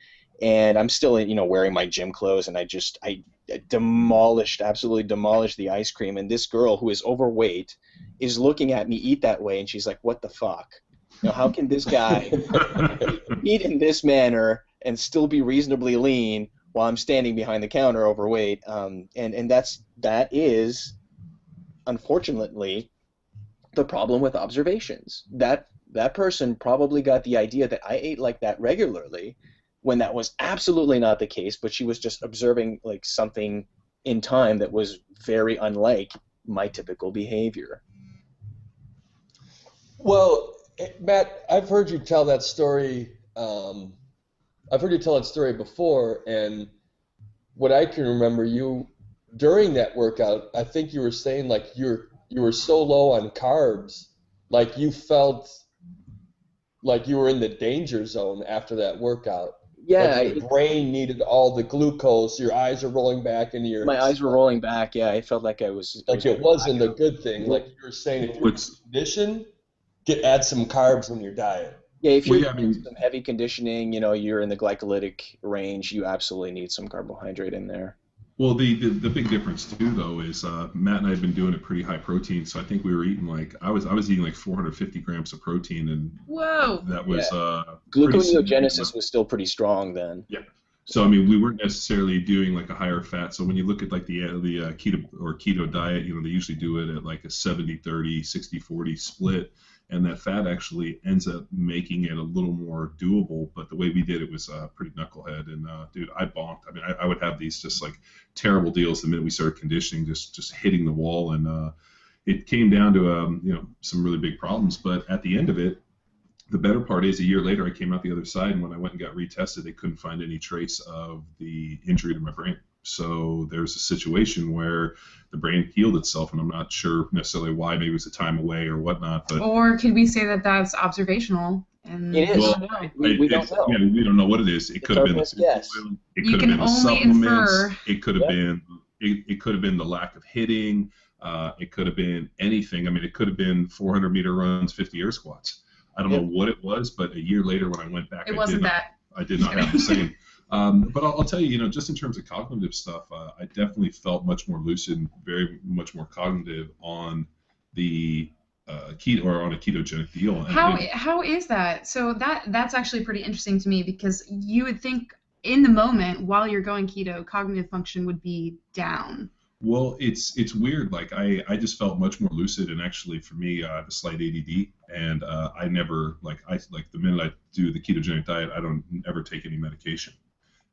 Speaker 4: And I'm still, wearing my gym clothes, and I absolutely demolished the ice cream. And this girl who is overweight is looking at me eat that way, and she's like, "What the fuck? How can this guy eat in this manner and still be reasonably lean while I'm standing behind the counter overweight?" And that is, unfortunately, the problem with observations. That person probably got the idea that I ate like that regularly, when that was absolutely not the case, but she was just observing like something in time that was very unlike my typical behavior.
Speaker 3: Well, Matt, I've heard you tell that story. I've heard you tell that story before, and what I can remember, you during that workout, I think you were saying like you were so low on carbs, like you felt like you were in the danger zone after that workout.
Speaker 4: Yeah,
Speaker 3: like your brain needed all the glucose. Your eyes are rolling back into your.
Speaker 4: My eyes were rolling back. Yeah, I felt like I was.
Speaker 3: Like it wasn't a good thing. Like you were saying, if you're conditioned, add some carbs in your diet.
Speaker 4: Yeah, if you're doing some heavy conditioning, you're in the glycolytic range. You absolutely need some carbohydrate in there.
Speaker 5: Well, the big difference too, though, is Matt and I have been doing it pretty high protein. So I think we were eating I was eating like 450 grams of protein, and
Speaker 7: whoa,
Speaker 5: that was
Speaker 4: gluconeogenesis was still pretty strong then.
Speaker 5: Yeah. So I mean, we weren't necessarily doing like a higher fat. So when you look at like the keto diet, they usually do it at like a 70-30, 60-40 split. And that fat actually ends up making it a little more doable. But the way we did it was pretty knucklehead. And dude, I bonked. I mean, I would have these just like terrible deals the minute we started conditioning, just hitting the wall. And it came down to some really big problems. But at the end of it, the better part is a year later, I came out the other side, and when I went and got retested, they couldn't find any trace of the injury to my brain. So there's a situation where the brain healed itself, and I'm not sure necessarily why. Maybe it was a time away or whatnot. But
Speaker 7: or could we say that that's observational? And
Speaker 4: it is.
Speaker 5: Well, we don't know. Yeah, we don't know what it is. It could have been the oil. It could have been the supplements. It could have been. It could have been the lack of hitting. It could have been anything. I mean, it could have been 400-meter runs, 50 air squats. I don't know what it was, but a year later when I went back, I did not have the same. But I'll tell you, just in terms of cognitive stuff, I definitely felt much more lucid, very much more cognitive on the keto or on a ketogenic deal.
Speaker 7: How is that? So that's actually pretty interesting to me, because you would think in the moment while you're going keto, cognitive function would be down.
Speaker 5: Well, it's weird. Like I just felt much more lucid, and actually for me, I have a slight ADD, and I never the minute I do the ketogenic diet, I don't ever take any medication,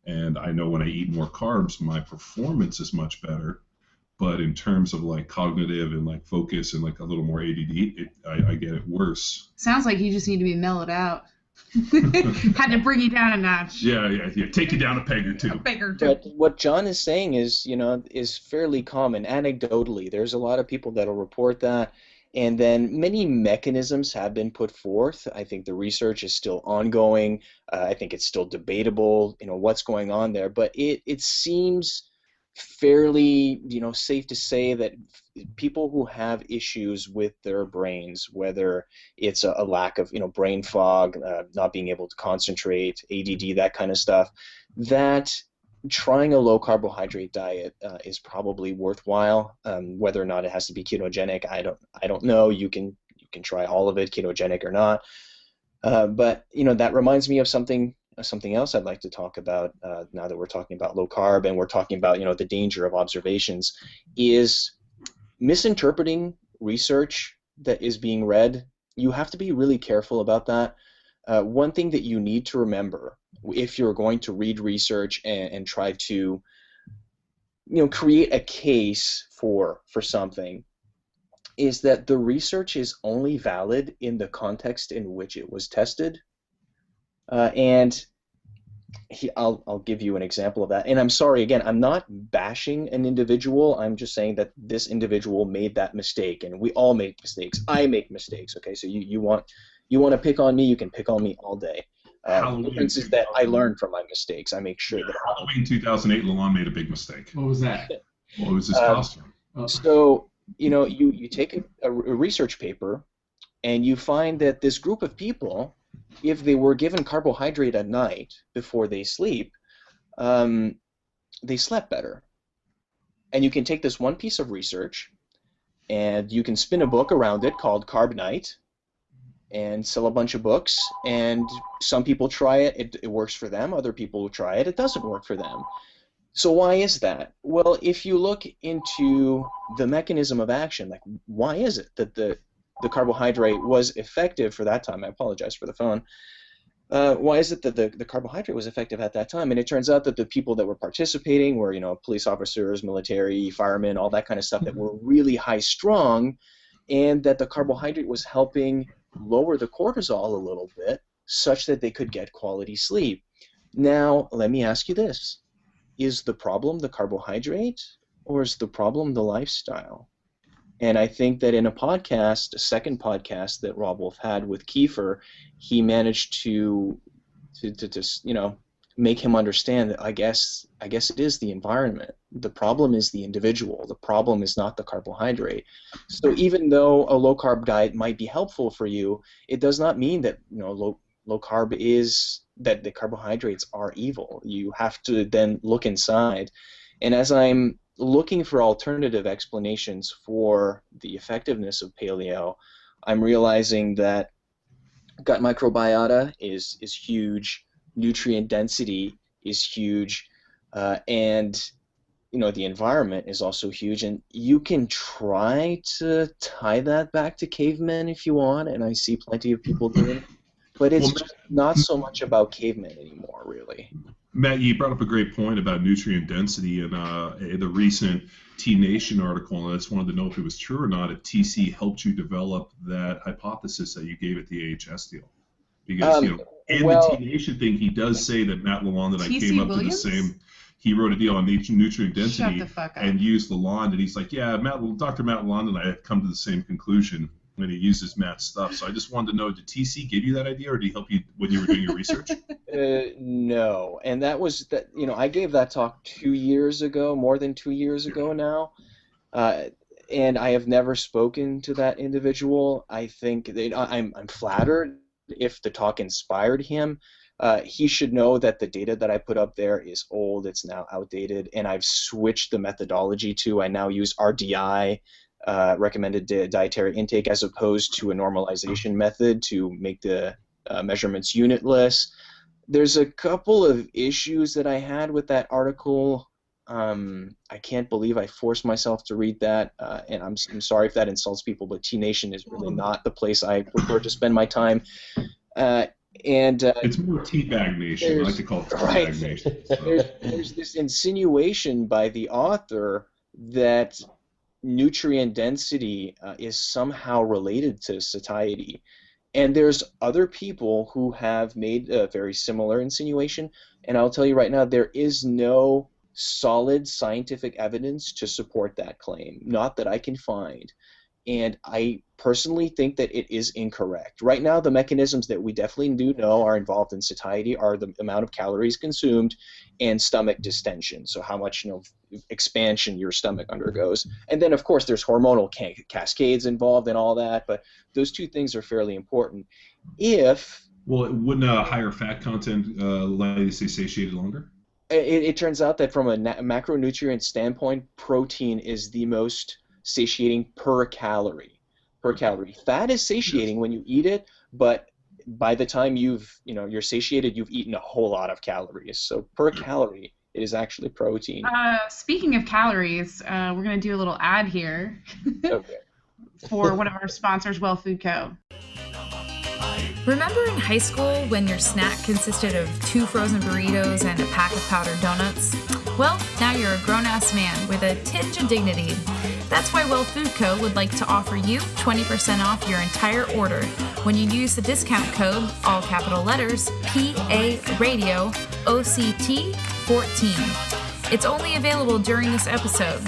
Speaker 5: and I know when I eat more carbs, my performance is much better, but in terms of like cognitive and like focus and like a little more ADD, I get it worse.
Speaker 7: Sounds like you just need to be mellowed out. Had to bring you down a notch.
Speaker 5: Yeah. Take you down a peg or two.
Speaker 4: But what John is saying is, is fairly common. Anecdotally, there's a lot of people that'll report that, and then many mechanisms have been put forth. I think the research is still ongoing. I think it's still debatable, what's going on there. But it seems fairly, safe to say that people who have issues with their brains, whether it's a lack of, brain fog, not being able to concentrate, ADD, that kind of stuff, that trying a low carbohydrate diet is probably worthwhile. Whether or not it has to be ketogenic, I don't know. You can try all of it, ketogenic or not. But that reminds me of something else I'd like to talk about now that we're talking about low carb and we're talking about the danger of observations, is misinterpreting research that is being read. You have to be really careful about that. One thing that you need to remember if you're going to read research and try to create a case for something is that the research is only valid in the context in which it was tested. And I'll give you an example of that. And I'm sorry, again, I'm not bashing an individual. I'm just saying that this individual made that mistake, and we all make mistakes. I make mistakes, okay? So you want to pick on me, you can pick on me all day. The difference is that I learn from my mistakes. I make sure that
Speaker 5: Halloween 2008, Lalonde made a big mistake.
Speaker 6: What was that?
Speaker 5: Well, it was his costume.
Speaker 4: So, you take a research paper, and you find that this group of people, if they were given carbohydrate at night before they sleep, they slept better. And you can take this one piece of research, and you can spin a book around it called Carb Night, and sell a bunch of books. And some people try it, it works for them. Other people try it, it doesn't work for them. So why is that? Well, if you look into the mechanism of action, like why is it that the carbohydrate was effective for that time? I apologize for the phone. Why is it that the carbohydrate was effective at that time? And it turns out that the people that were participating were, police officers, military, firemen, all that kind of stuff that were really high strung, and that the carbohydrate was helping lower the cortisol a little bit such that they could get quality sleep. Now, let me ask you this. Is the problem the carbohydrate, or is the problem the lifestyle? And I think that in a second podcast that Rob Wolf had with Kiefer, he managed to make him understand that I guess it is the environment. The problem is the individual. The problem is not the carbohydrate. So even though a low carb diet might be helpful for you, it does not mean that low carb is that the carbohydrates are evil. You have to then look inside. And as I'm looking for alternative explanations for the effectiveness of paleo, I'm realizing that gut microbiota is huge, nutrient density is huge, and the environment is also huge. And you can try to tie that back to cavemen if you want, and I see plenty of people doing it. But it's just not so much about cavemen anymore, really.
Speaker 5: Matt, you brought up a great point about nutrient density in the recent T Nation article, and I just wanted to know if it was true or not, if TC helped you develop that hypothesis that you gave at the AHS deal. Because, the T Nation thing, he does say that Matt Lalonde and I came up with the same. He wrote a deal on nutrient density and used Lalonde, and he's like, yeah, Dr. Matt Lalonde and I have come to the same conclusion when he uses Matt's stuff. So I just wanted to know, did TC give you that idea, or did he help you when you were doing your research?
Speaker 4: No, and that was that. I gave that talk 2 years ago, more than 2 years ago now, and I have never spoken to that individual. I think I'm flattered if the talk inspired him. He should know that the data that I put up there is old. It's now outdated, and I've switched the methodology to. I now use RDI. Recommended dietary intake, as opposed to a normalization method to make the measurements unitless. There's a couple of issues that I had with that article. I can't believe I forced myself to read that, and I'm sorry if that insults people, but T Nation is really not the place I prefer to spend my time.
Speaker 5: It's more Teabag Nation. I like to call it Teabag Nation. So.
Speaker 4: There's this insinuation by the author that nutrient density is somehow related to satiety. And there's other people who have made a very similar insinuation, and I'll tell you right now, there is no solid scientific evidence to support that claim, not that I can find. And I personally think that it is incorrect. Right now, the mechanisms that we definitely do know are involved in satiety are the amount of calories consumed and stomach distension, so how much expansion your stomach undergoes. And then, of course, there's hormonal cascades involved in all that, but those two things are fairly important.
Speaker 5: Wouldn't a higher fat content allow you to stay satiated longer?
Speaker 4: It turns out that from a macronutrient standpoint, protein is the most satiating per calorie. Fat is satiating when you eat it, but by the time you're satiated, you've eaten a whole lot of calories. So per calorie, it is actually protein.
Speaker 7: Speaking of calories, we're going to do a little ad here.
Speaker 4: Okay.
Speaker 7: For one of our sponsors, Well Food Co.
Speaker 1: Remember in high school when your snack consisted of 2 frozen burritos and a pack of powdered donuts? Well, now you're a grown-ass man with a tinge of dignity. That's why Well Food Co. would like to offer you 20% off your entire order when you use the discount code, all capital letters, PA Radio OCT 14. It's only available during this episode.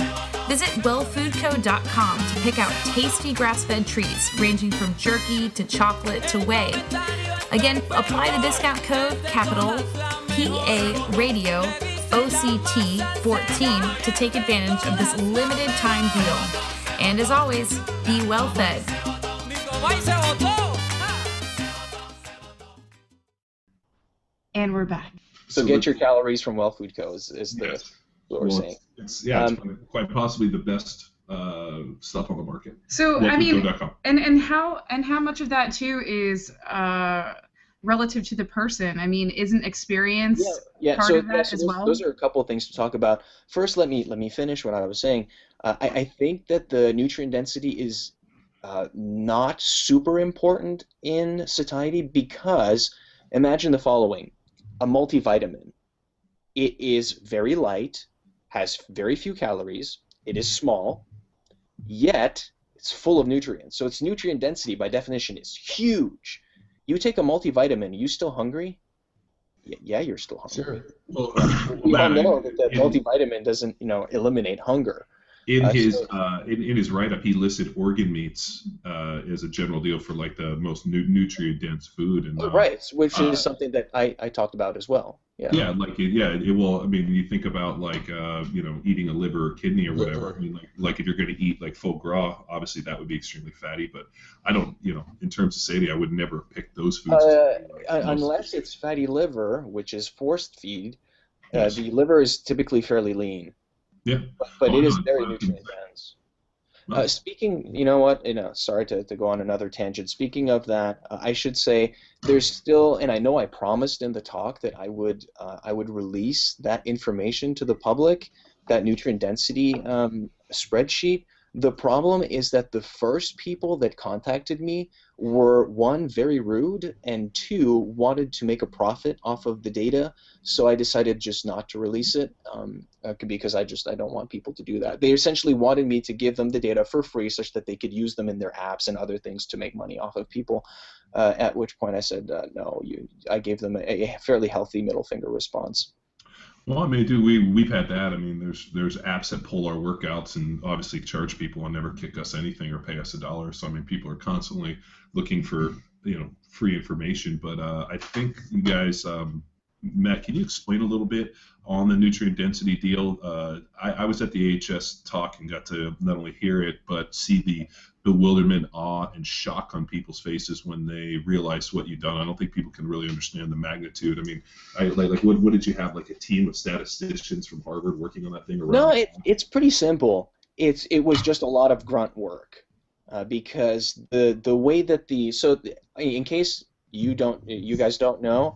Speaker 1: Visit wellfoodco.com to pick out tasty grass-fed treats ranging from jerky to chocolate to whey. Again, apply the discount code capital PA Radio OCT 14 to take advantage of this limited time deal. And as always, be well fed.
Speaker 7: And we're back.
Speaker 4: So get your calories from Well Food Co. is what we're saying.
Speaker 5: It's quite possibly the best stuff on the market.
Speaker 7: So I mean, and how much of that too is relative to the person? I mean, isn't experience part of that as well?
Speaker 4: Those are a couple of things to talk about. First, let me finish what I was saying. I think that the nutrient density is not super important in satiety because imagine the following: a multivitamin. It is very light, has very few calories, it is small, yet it's full of nutrients. So its nutrient density by definition is huge. You take a multivitamin, are you still hungry? Yeah, you're still hungry.
Speaker 5: Sure. Well,
Speaker 4: we all know that multivitamin doesn't, eliminate hunger.
Speaker 5: In his write-up, he listed organ meats as a general deal for like the most nutrient-dense food. And
Speaker 4: right, which is something that I talked about as well. Yeah.
Speaker 5: Yeah, it will. I mean, you think about like eating a liver or kidney or whatever. I mean, like if you're going to eat like foie gras, obviously that would be extremely fatty. But I don't, in terms of satiety, I would never pick those foods.
Speaker 4: Unless it's fatty liver, which is forced feed. Yes. The liver is typically fairly lean.
Speaker 5: Yeah.
Speaker 4: But it is very nutrient dense. Speaking, sorry to go on another tangent. Speaking of that, I should say there's still, and I know I promised in the talk that I would release that information to the public, that nutrient density spreadsheet. The problem is that the first people that contacted me were, one, very rude, and two, wanted to make a profit off of the data. So I decided just not to release it because I don't want people to do that. They essentially wanted me to give them the data for free such that they could use them in their apps and other things to make money off of people. At which point I said, no, I gave them a fairly healthy middle finger response.
Speaker 5: Well, I mean, we've had that. I mean, there's apps that pull our workouts and obviously charge people and never kick us anything or pay us $1. So I mean, people are constantly looking for free information. But I think you guys, Matt, can you explain a little bit on the nutrient density deal? I was at the AHS talk and got to not only hear it but see the bewilderment, awe, and shock on people's faces when they realized what you've done. I don't think people can really understand the magnitude. I mean, what did you have, like a team of statisticians from Harvard working on that thing?
Speaker 4: No, it's pretty simple. It was just a lot of grunt work because the way that in case you guys don't know,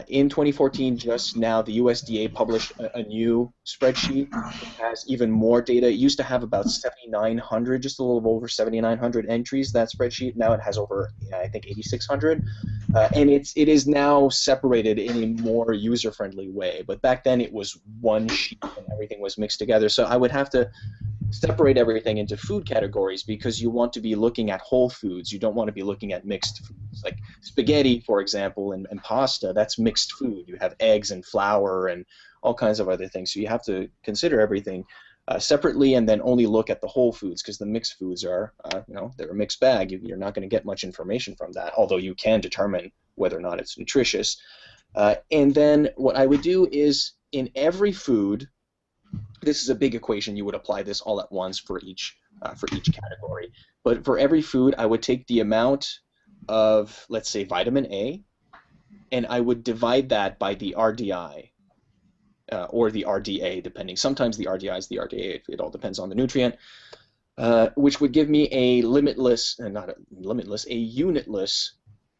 Speaker 4: in 2014, just now, the USDA published a new spreadsheet that has even more data. It used to have about 7,900, just a little over 7,900 entries, that spreadsheet. Now it has over, I think, 8,600. And it is now separated in a more user-friendly way. But back then, it was one sheet and everything was mixed together. So I would have to separate everything into food categories because you want to be looking at whole foods. You don't want to be looking at mixed foods. Like spaghetti, for example, and pasta, that's mixed food. You have eggs and flour and all kinds of other things. So you have to consider everything separately and then only look at the whole foods because the mixed foods are, they're a mixed bag. You're not going to get much information from that, although you can determine whether or not it's nutritious. And then what I would do is in every food, this is a big equation. You would apply this all at once for each category. But for every food, I would take the amount of, let's say, vitamin A, and I would divide that by the RDI or the RDA, depending. Sometimes the RDI is the RDA. It all depends on the nutrient, which would give me a unitless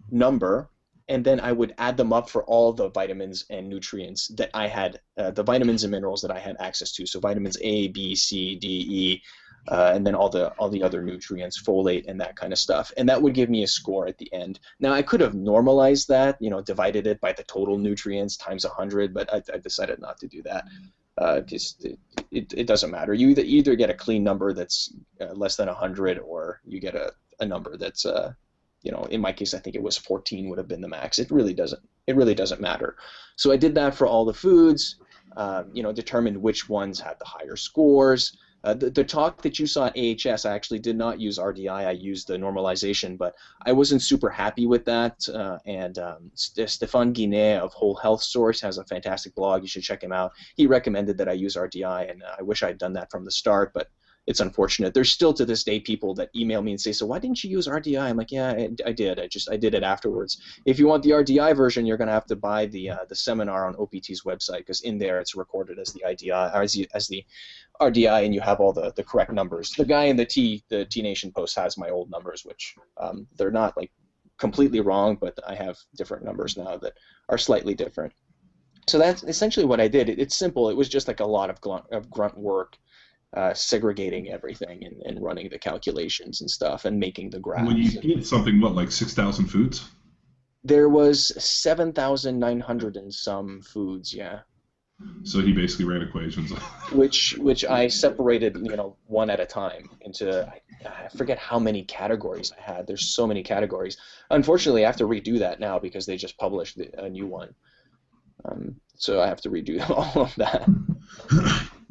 Speaker 4: number. And then I would add them up for all the vitamins and nutrients that I had, the vitamins and minerals that I had access to. So vitamins A, B, C, D, E, and then all the other nutrients, folate and that kind of stuff, and that would give me a score at the end. Now I could have normalized that, divided it by the total nutrients times 100, but I decided not to do that. It doesn't matter. You either get a clean number that's less than 100, or you get a number that's in my case I think it was 14 would have been the max. It really doesn't matter. So I did that for all the foods. Determined which ones had the higher scores. The talk that you saw at AHS, I actually did not use RDI. I used the normalization, but I wasn't super happy with that. Stéphane Guinet of Whole Health Source has a fantastic blog. You should check him out. He recommended that I use RDI, and I wish I'd done that from the start, but it's unfortunate. There's still to this day people that email me and say, so why didn't you use RDI? I'm like, yeah, I did. I did it afterwards. If you want the RDI version, you're going to have to buy the seminar on OPT's website, because in there it's recorded as the IDI, or as the RDI, and you have all the correct numbers. The guy in the T Nation post has my old numbers, which they're not like completely wrong, but I have different numbers now that are slightly different. So that's essentially what I did. It's simple. It was just like a lot of grunt work. Segregating everything and running the calculations and stuff and making the graphs.
Speaker 5: When you eat something, like 6,000 foods?
Speaker 4: There was 7,900 and some foods, yeah.
Speaker 5: So he basically ran equations.
Speaker 4: which I separated, one at a time into, I forget how many categories I had. There's so many categories. Unfortunately, I have to redo that now because they just published a new one. So I have to redo all of that.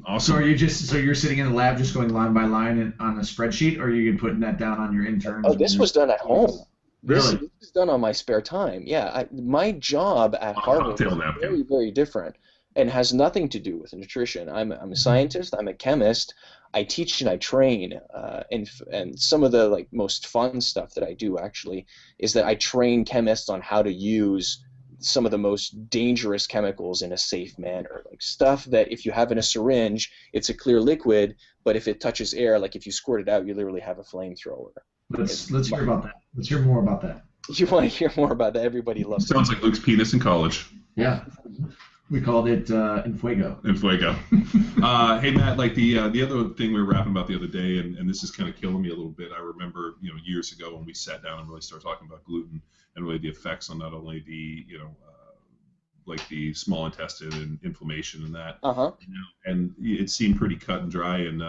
Speaker 6: Awesome. So you're sitting in the lab just going line by line on a spreadsheet, or are you putting that down on your interns?
Speaker 4: Oh, this was done at home.
Speaker 6: Really?
Speaker 4: This is done on my spare time. Yeah, my job at Harvard is very, very different and has nothing to do with nutrition. I'm a scientist. I'm a chemist. I teach and I train. And some of the most fun stuff that I do actually is that I train chemists on how to use some of the most dangerous chemicals in a safe manner, like stuff that if you have in a syringe, it's a clear liquid, but if it touches air, like if you squirt it out, you literally have a flamethrower.
Speaker 6: Let's hear about that. Let's hear more about that.
Speaker 4: You want to hear more about that? Everybody loves it.
Speaker 5: Sounds like Luke's penis in college.
Speaker 6: Yeah. We called it Enfuego.
Speaker 5: Enfuego. Hey, Matt, the other thing we were rapping about the other day, and this is kind of killing me a little bit. I remember, years ago when we sat down and really started talking about gluten and really the effects on not only the, the small intestine and inflammation and that.
Speaker 4: Uh-huh.
Speaker 5: And it seemed pretty cut and dry. And,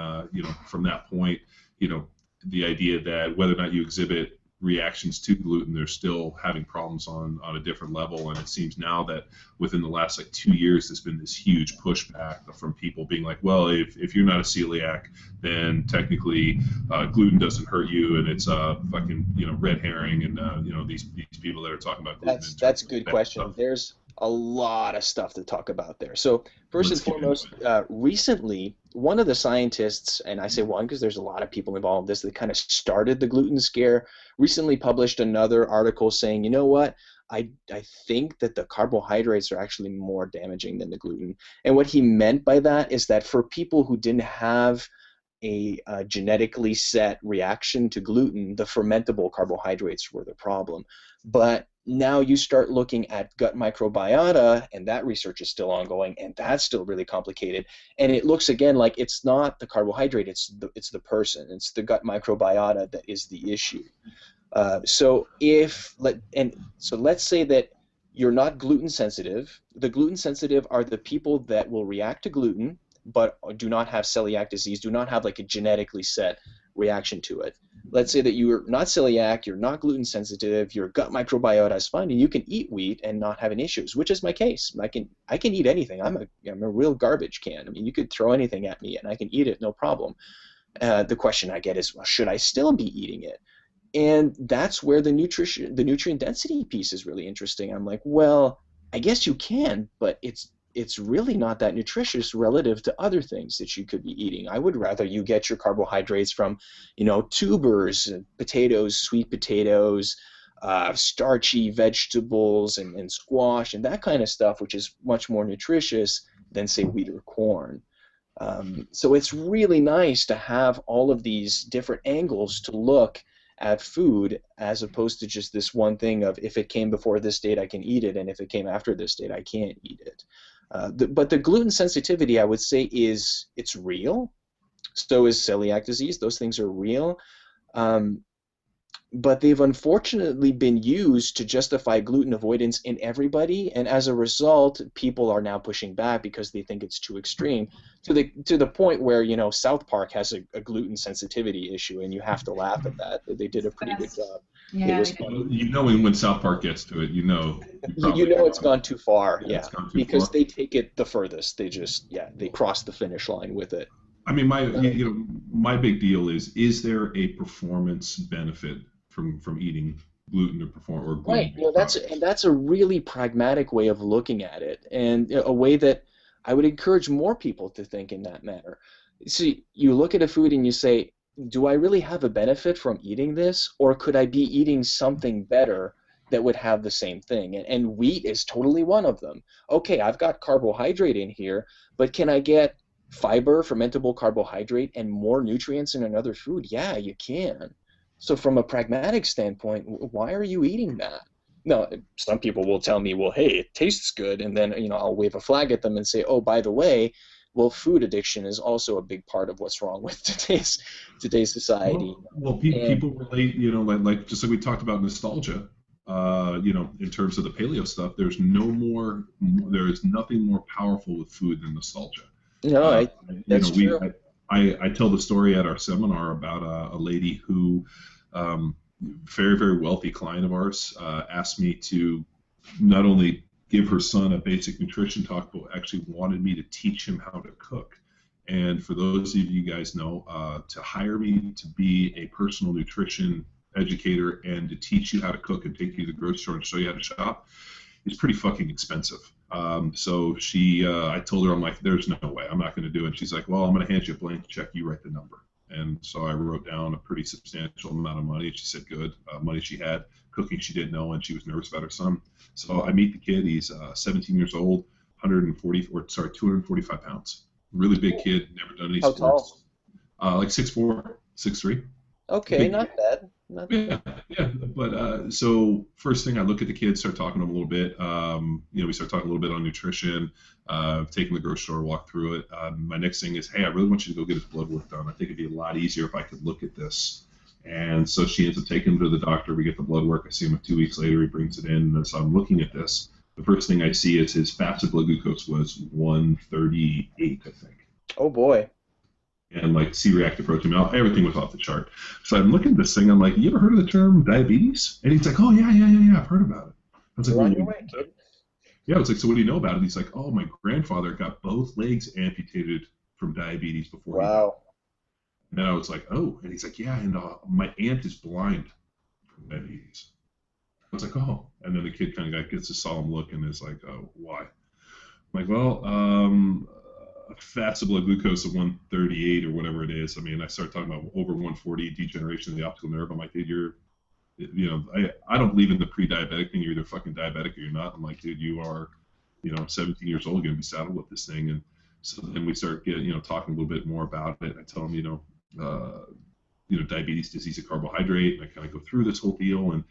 Speaker 5: from that point, the idea that whether or not you exhibit reactions to gluten, they're still having problems on a different level. And it seems now that within the last 2 years, there's been this huge pushback from people being like, well, if you're not a celiac, then technically gluten doesn't hurt you, and it's fucking red herring, and these people that are talking about gluten.
Speaker 4: That's a good question. Stuff. There's a lot of stuff to talk about there. So first and foremost, recently, one of the scientists, and I say one because there's a lot of people involved in this that kind of started the gluten scare, recently published another article saying, you know what, I think that the carbohydrates are actually more damaging than the gluten. And what he meant by that is that for people who didn't have a genetically set reaction to gluten, the fermentable carbohydrates were the problem. But now you start looking at gut microbiota, and that research is still ongoing, and that's still really complicated. And it looks again like it's not the carbohydrate, it's the person, it's the gut microbiota that is the issue. So let's say that you're not gluten sensitive. The gluten sensitive are the people that will react to gluten, but do not have celiac disease, do not have a genetically set reaction to it. Let's say that you're not celiac, you're not gluten sensitive, your gut microbiota is fine, and you can eat wheat and not have any issues, which is my case. I can eat anything. I'm a real garbage can. I mean, you could throw anything at me and I can eat it, no problem. The question I get is, well, should I still be eating it? And that's where the nutrient density piece is really interesting. I'm like, well, I guess you can, but it's really not that nutritious relative to other things that you could be eating. I would rather you get your carbohydrates from, tubers, potatoes, sweet potatoes, starchy vegetables and squash and that kind of stuff, which is much more nutritious than, say, wheat or corn. So it's really nice to have all of these different angles to look at food, as opposed to just this one thing of if it came before this date I can eat it, and if it came after this date I can't eat it. But the gluten sensitivity, I would say, it's real. So is celiac disease. Those things are real. But they've unfortunately been used to justify gluten avoidance in everybody, and as a result, people are now pushing back because they think it's too extreme, to the point where, you know, South Park has a gluten sensitivity issue, and you have to laugh at that. They did a pretty good job.
Speaker 7: Yeah,
Speaker 4: it was
Speaker 5: you know, when South Park gets to it, you know
Speaker 4: it's gone too far.
Speaker 5: Yeah, it's gone too
Speaker 4: because
Speaker 5: far.
Speaker 4: they take it the furthest. They cross the finish line with it.
Speaker 5: I mean, my big deal is there a performance benefit from eating gluten or gluten?
Speaker 4: Right. You know, that's a really pragmatic way of looking at it, and a way that I would encourage more people to think in that manner. See, you look at a food and you say, do I really have a benefit from eating this, or could I be eating something better that would have the same thing? And wheat is totally one of them. Okay, I've got carbohydrate in here, but can I get fiber, fermentable carbohydrate, and more nutrients in another food? Yeah, you can. So from a pragmatic standpoint, why are you eating that? No, some people will tell me, well, hey, it tastes good, and then, you know, I'll wave a flag at them and say, oh, by the way, well, food addiction is also a big part of what's wrong with today's society.
Speaker 5: Well, people relate, you know, like just like we talked about nostalgia. You know, in terms of the paleo stuff, there is nothing more powerful with food than nostalgia.
Speaker 4: No, that's true.
Speaker 5: I tell the story at our seminar about a lady who, very, very wealthy client of ours, asked me to not only give her son a basic nutrition talk, but actually wanted me to teach him how to cook. And for those of you guys know, to hire me to be a personal nutrition educator and to teach you how to cook and take you to the grocery store and show you how to shop is pretty fucking expensive. So I told her, I'm like, there's no way, I'm not going to do it. And she's like, well, I'm going to hand you a blank check, you write the number. And so I wrote down a pretty substantial amount of money. She said good, money she had, cooking she didn't know, and she was nervous about her son. So I meet the kid. He's 17 years old, 245 pounds. Really big kid, never done any sports. Like 6'4", 6'3".
Speaker 4: Okay, not bad.
Speaker 5: Yeah. But so first thing, I look at the kids, start talking to them a little bit. You know, we start talking a little bit on nutrition, taking the grocery store, walk through it. My next thing is, hey, I really want you to go get his blood work done. I think it'd be a lot easier if I could look at this. And so she ends up taking him to the doctor. We get the blood work. I see him 2 weeks later. He brings it in. And so I'm looking at this. The first thing I see is his fasted blood glucose was 138, I think.
Speaker 4: Oh, boy.
Speaker 5: And like C-reactive protein, everything was off the chart. So I'm looking at this thing. I'm like, you ever heard of the term diabetes? And he's like, oh, yeah, I've heard about it. I was like,
Speaker 4: you're on your way, kid.
Speaker 5: Yeah, I was like, so what do you know about it? He's like, oh, my grandfather got both legs amputated from diabetes before.
Speaker 4: Wow.
Speaker 5: And I was like, oh. And he's like, yeah, and my aunt is blind from diabetes. I was like, oh. And then the kid kind of gets a solemn look and is like, oh, why? I'm like, well, fasted blood glucose of 138 or whatever it is. I mean, I start talking about over 140, degeneration of the optical nerve. I'm like, dude, I don't believe in the pre-diabetic thing. You're either fucking diabetic or you're not. I'm like, dude, you are, 17 years old, going to be saddled with this thing. And so then we start getting, talking a little bit more about it. I tell him, diabetes, disease of carbohydrate, and I kind of go through this whole deal and,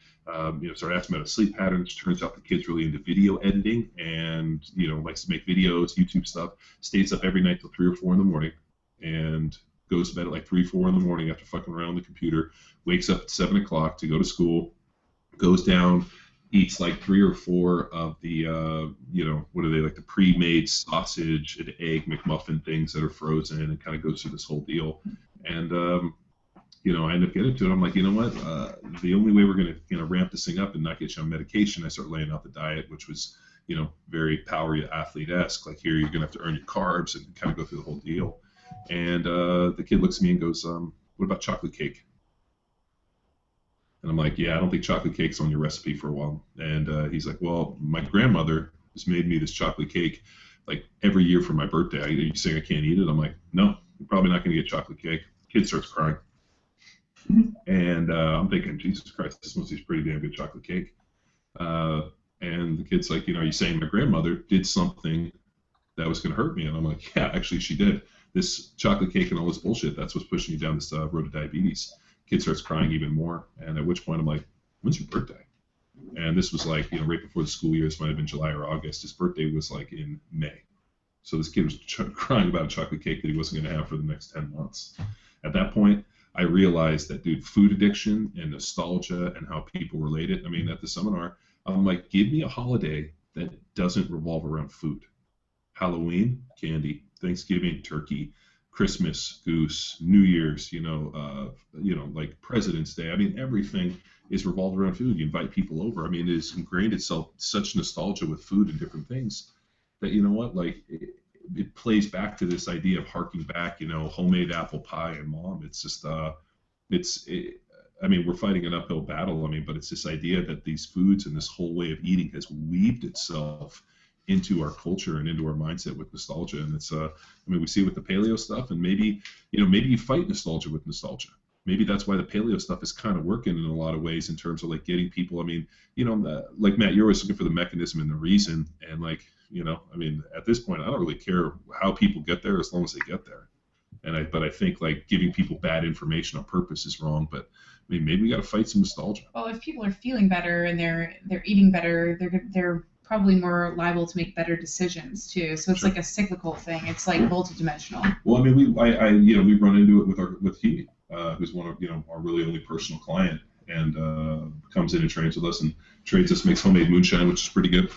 Speaker 5: start asking about his sleep patterns. Turns out the kid's really into video editing and, likes to make videos, YouTube stuff, stays up every night till 3 or 4 in the morning and goes to bed at like 3, 4 in the morning after fucking around on the computer, wakes up at 7 o'clock to go to school, goes down, eats like 3 or 4 of the, what are they, like the pre-made sausage and egg McMuffin things that are frozen, and kind of goes through this whole deal. And, I end up getting to it. I'm like, you know what? The only way we're going to, ramp this thing up and not get you on medication, I start laying out the diet, which was, very power athlete-esque. Like here, you're going to have to earn your carbs and kind of go through the whole deal. And the kid looks at me and goes, what about chocolate cake? And I'm like, yeah, I don't think chocolate cake's on your recipe for a while. And he's like, well, my grandmother has made me this chocolate cake like every year for my birthday. Are you saying I can't eat it? I'm like, no, you're probably not going to get chocolate cake. Kid starts crying. And I'm thinking, Jesus Christ, this must be pretty damn good chocolate cake. And the kid's like, are you saying my grandmother did something that was going to hurt me? And I'm like, yeah, actually she did. This chocolate cake and all this bullshit, that's what's pushing you down this road to diabetes. Kid starts crying even more. And at which point I'm like, when's your birthday? And this was like, right before the school year. This might have been July or August. His birthday was like in May. So this kid was crying about a chocolate cake that he wasn't going to have for the next 10 months. At that point, I realized that, dude, food addiction and nostalgia and how people relate it. I mean, at the seminar, I'm like, give me a holiday that doesn't revolve around food. Halloween, candy. Thanksgiving, turkey. Christmas, goose. New Year's, like President's Day. I mean, everything is revolved around food. You invite people over. I mean, it's ingrained itself such nostalgia with food and different things that, you know what, like it plays back to this idea of harking back, homemade apple pie and mom. It's just, I mean, we're fighting an uphill battle. I mean, but it's this idea that these foods and this whole way of eating has weaved itself into our culture and into our mindset with nostalgia. And it's, I mean, we see it with the paleo stuff, and maybe you fight nostalgia with nostalgia. Maybe that's why the paleo stuff is kind of working in a lot of ways in terms of like getting people. I mean, like Matt, you're always looking for the mechanism and the reason. And like, I mean, at this point, I don't really care how people get there as long as they get there. But I think like giving people bad information on purpose is wrong. But I mean, maybe we got to fight some nostalgia.
Speaker 7: Well, if people are feeling better and they're eating better, they're probably more liable to make better decisions too. So it's like a cyclical thing. It's like multidimensional.
Speaker 5: Well, I mean, we run into it with Hugh, who's one of our really only personal client, and comes in and trains with us and trades us, makes homemade moonshine, which is pretty good.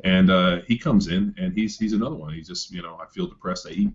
Speaker 5: And he comes in and he's another one. He's just I feel depressed. I eat.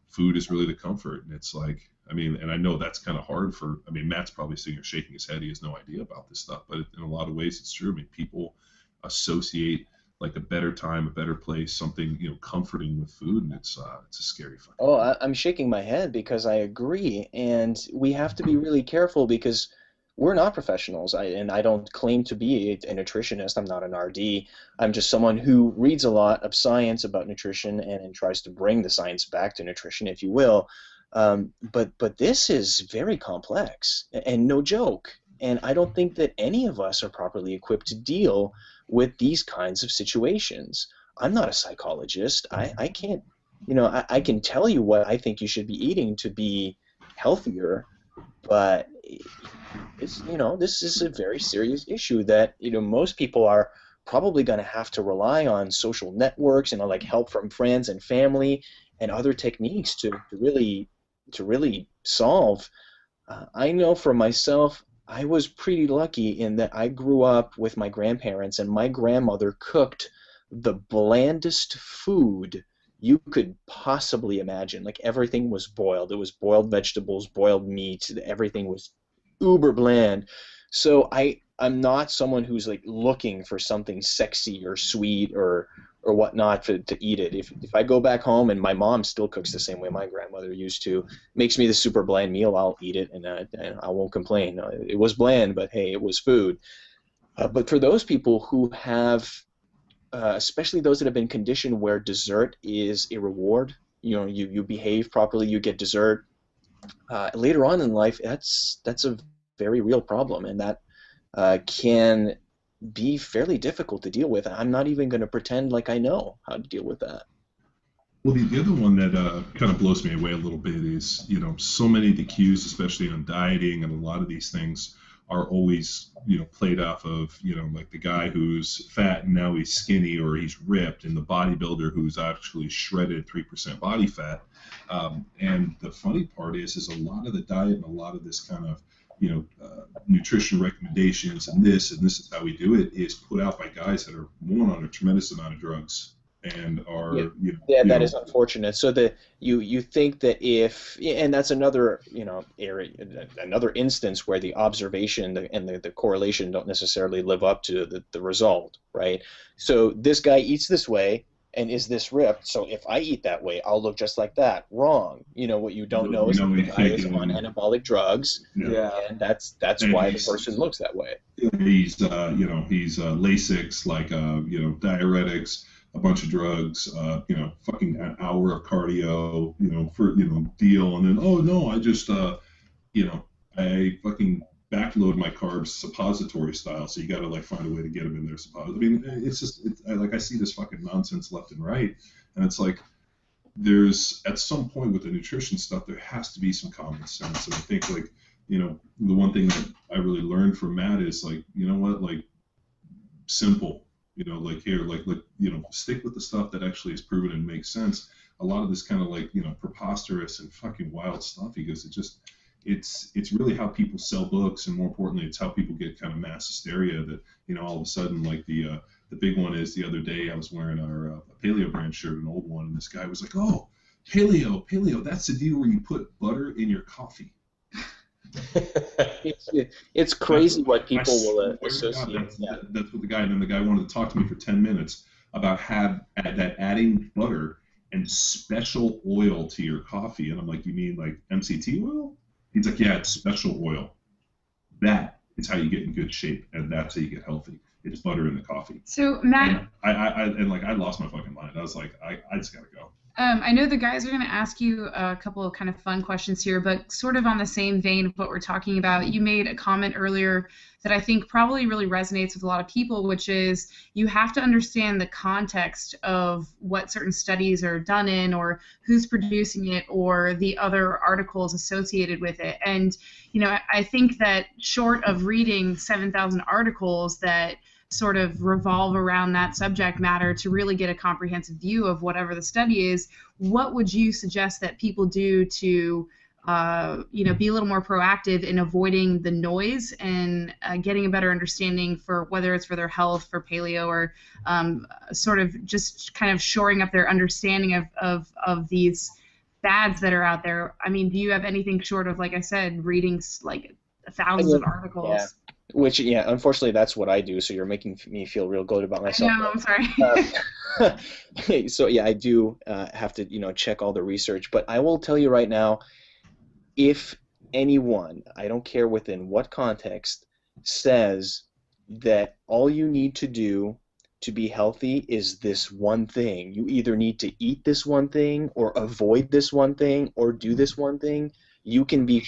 Speaker 5: Food is really the comfort, and it's like, I mean, and I know that's kind of hard for. I mean, Matt's probably sitting here shaking his head. He has no idea about this stuff, but in a lot of ways, it's true. I mean, people associate like a better time, a better place, something comforting with food, and it's a scary fucking.
Speaker 4: Oh, I'm shaking my head because I agree, and we have to be really careful because we're not professionals. I don't claim to be a nutritionist. I'm not an RD. I'm just someone who reads a lot of science about nutrition and tries to bring the science back to nutrition, if you will. But this is very complex and no joke. And I don't think that any of us are properly equipped to deal with these kinds of situations. I'm not a psychologist. I can't, I can tell you what I think you should be eating to be healthier, but it's, this is a very serious issue that, most people are probably going to have to rely on social networks, like help from friends and family and other techniques to really solve. I know for myself, I was pretty lucky in that I grew up with my grandparents, and my grandmother cooked the blandest food you could possibly imagine. Like, everything was boiled. It was boiled vegetables, boiled meat. Everything was uber bland. So I'm not someone who's like looking for something sexy or sweet or whatnot to eat it. If I go back home and my mom still cooks the same way my grandmother used to, makes me the super bland meal, I'll eat it and I won't complain. It was bland, but hey, it was food. But for those people who have, especially those that have been conditioned where dessert is a reward, you behave properly, you get dessert. Later on in life, that's a very real problem, and that can be fairly difficult to deal with. I'm not even going to pretend like I know how to deal with that.
Speaker 5: Well, the other one that kind of blows me away a little bit is, so many of the cues, especially on dieting and a lot of these things, are always, played off of, like the guy who's fat and now he's skinny or he's ripped, and the bodybuilder who's actually shredded 3% body fat. And the funny part is a lot of the diet and a lot of this kind of, nutrition recommendations and this is how we do it is put out by guys that are one on a tremendous amount of drugs and are
Speaker 4: that is unfortunate. So that you think that if, and that's another area, another instance where the observation and the correlation don't necessarily live up to the result, right? So this guy eats this way and is this ripped, so if I eat that way, I'll look just like that. Wrong. What you don't know is that the guy is on anabolic drugs, and that's why the person looks that way.
Speaker 5: He's he's Lasix, like diuretics, a bunch of drugs, fucking an hour of cardio, for deal, and then I just I fucking backload my carbs suppository style, so you got to like find a way to get them in there. I mean, I see this fucking nonsense left and right, and it's like there's at some point with the nutrition stuff there has to be some common sense. And I think like the one thing that I really learned from Matt is like like simple. like here, like stick with the stuff that actually is proven and makes sense. A lot of this kind of like, preposterous and fucking wild stuff, he goes, it's really how people sell books, and more importantly, it's how people get kind of mass hysteria that, all of a sudden, like the big one is the other day I was wearing our Paleo brand shirt, an old one, and this guy was like, oh, Paleo, that's the deal where you put butter in your coffee.
Speaker 4: It's crazy what people will associate.
Speaker 5: That's what the guy, and then the guy wanted to talk to me for 10 minutes about that adding butter and special oil to your coffee. And I'm like, you mean like MCT oil? He's like, yeah, it's special oil. That is how you get in good shape, and that's how you get healthy. It's butter in the coffee.
Speaker 7: So Matt,
Speaker 5: and I lost my fucking mind. I was like, I just gotta go.
Speaker 7: I know the guys are going to ask you a couple of kind of fun questions here, but sort of on the same vein of what we're talking about. You made a comment earlier that I think probably really resonates with a lot of people, which is you have to understand the context of what certain studies are done in, or who's producing it, or the other articles associated with it. And, I think that short of reading 7,000 articles that sort of revolve around that subject matter to really get a comprehensive view of whatever the study is, what would you suggest that people do to be a little more proactive in avoiding the noise and getting a better understanding for whether it's for their health, for paleo, or sort of just kind of shoring up their understanding of these fads that are out there? I mean, do you have anything short of, like I said, reading like thousands of articles?
Speaker 4: Yeah. Which, unfortunately, that's what I do. So you're making me feel real good about myself.
Speaker 7: No, I'm
Speaker 4: sorry. So I do have to, check all the research. But I will tell you right now, if anyone, I don't care within what context, says that all you need to do to be healthy is this one thing, you either need to eat this one thing, or avoid this one thing, or do this one thing, you can be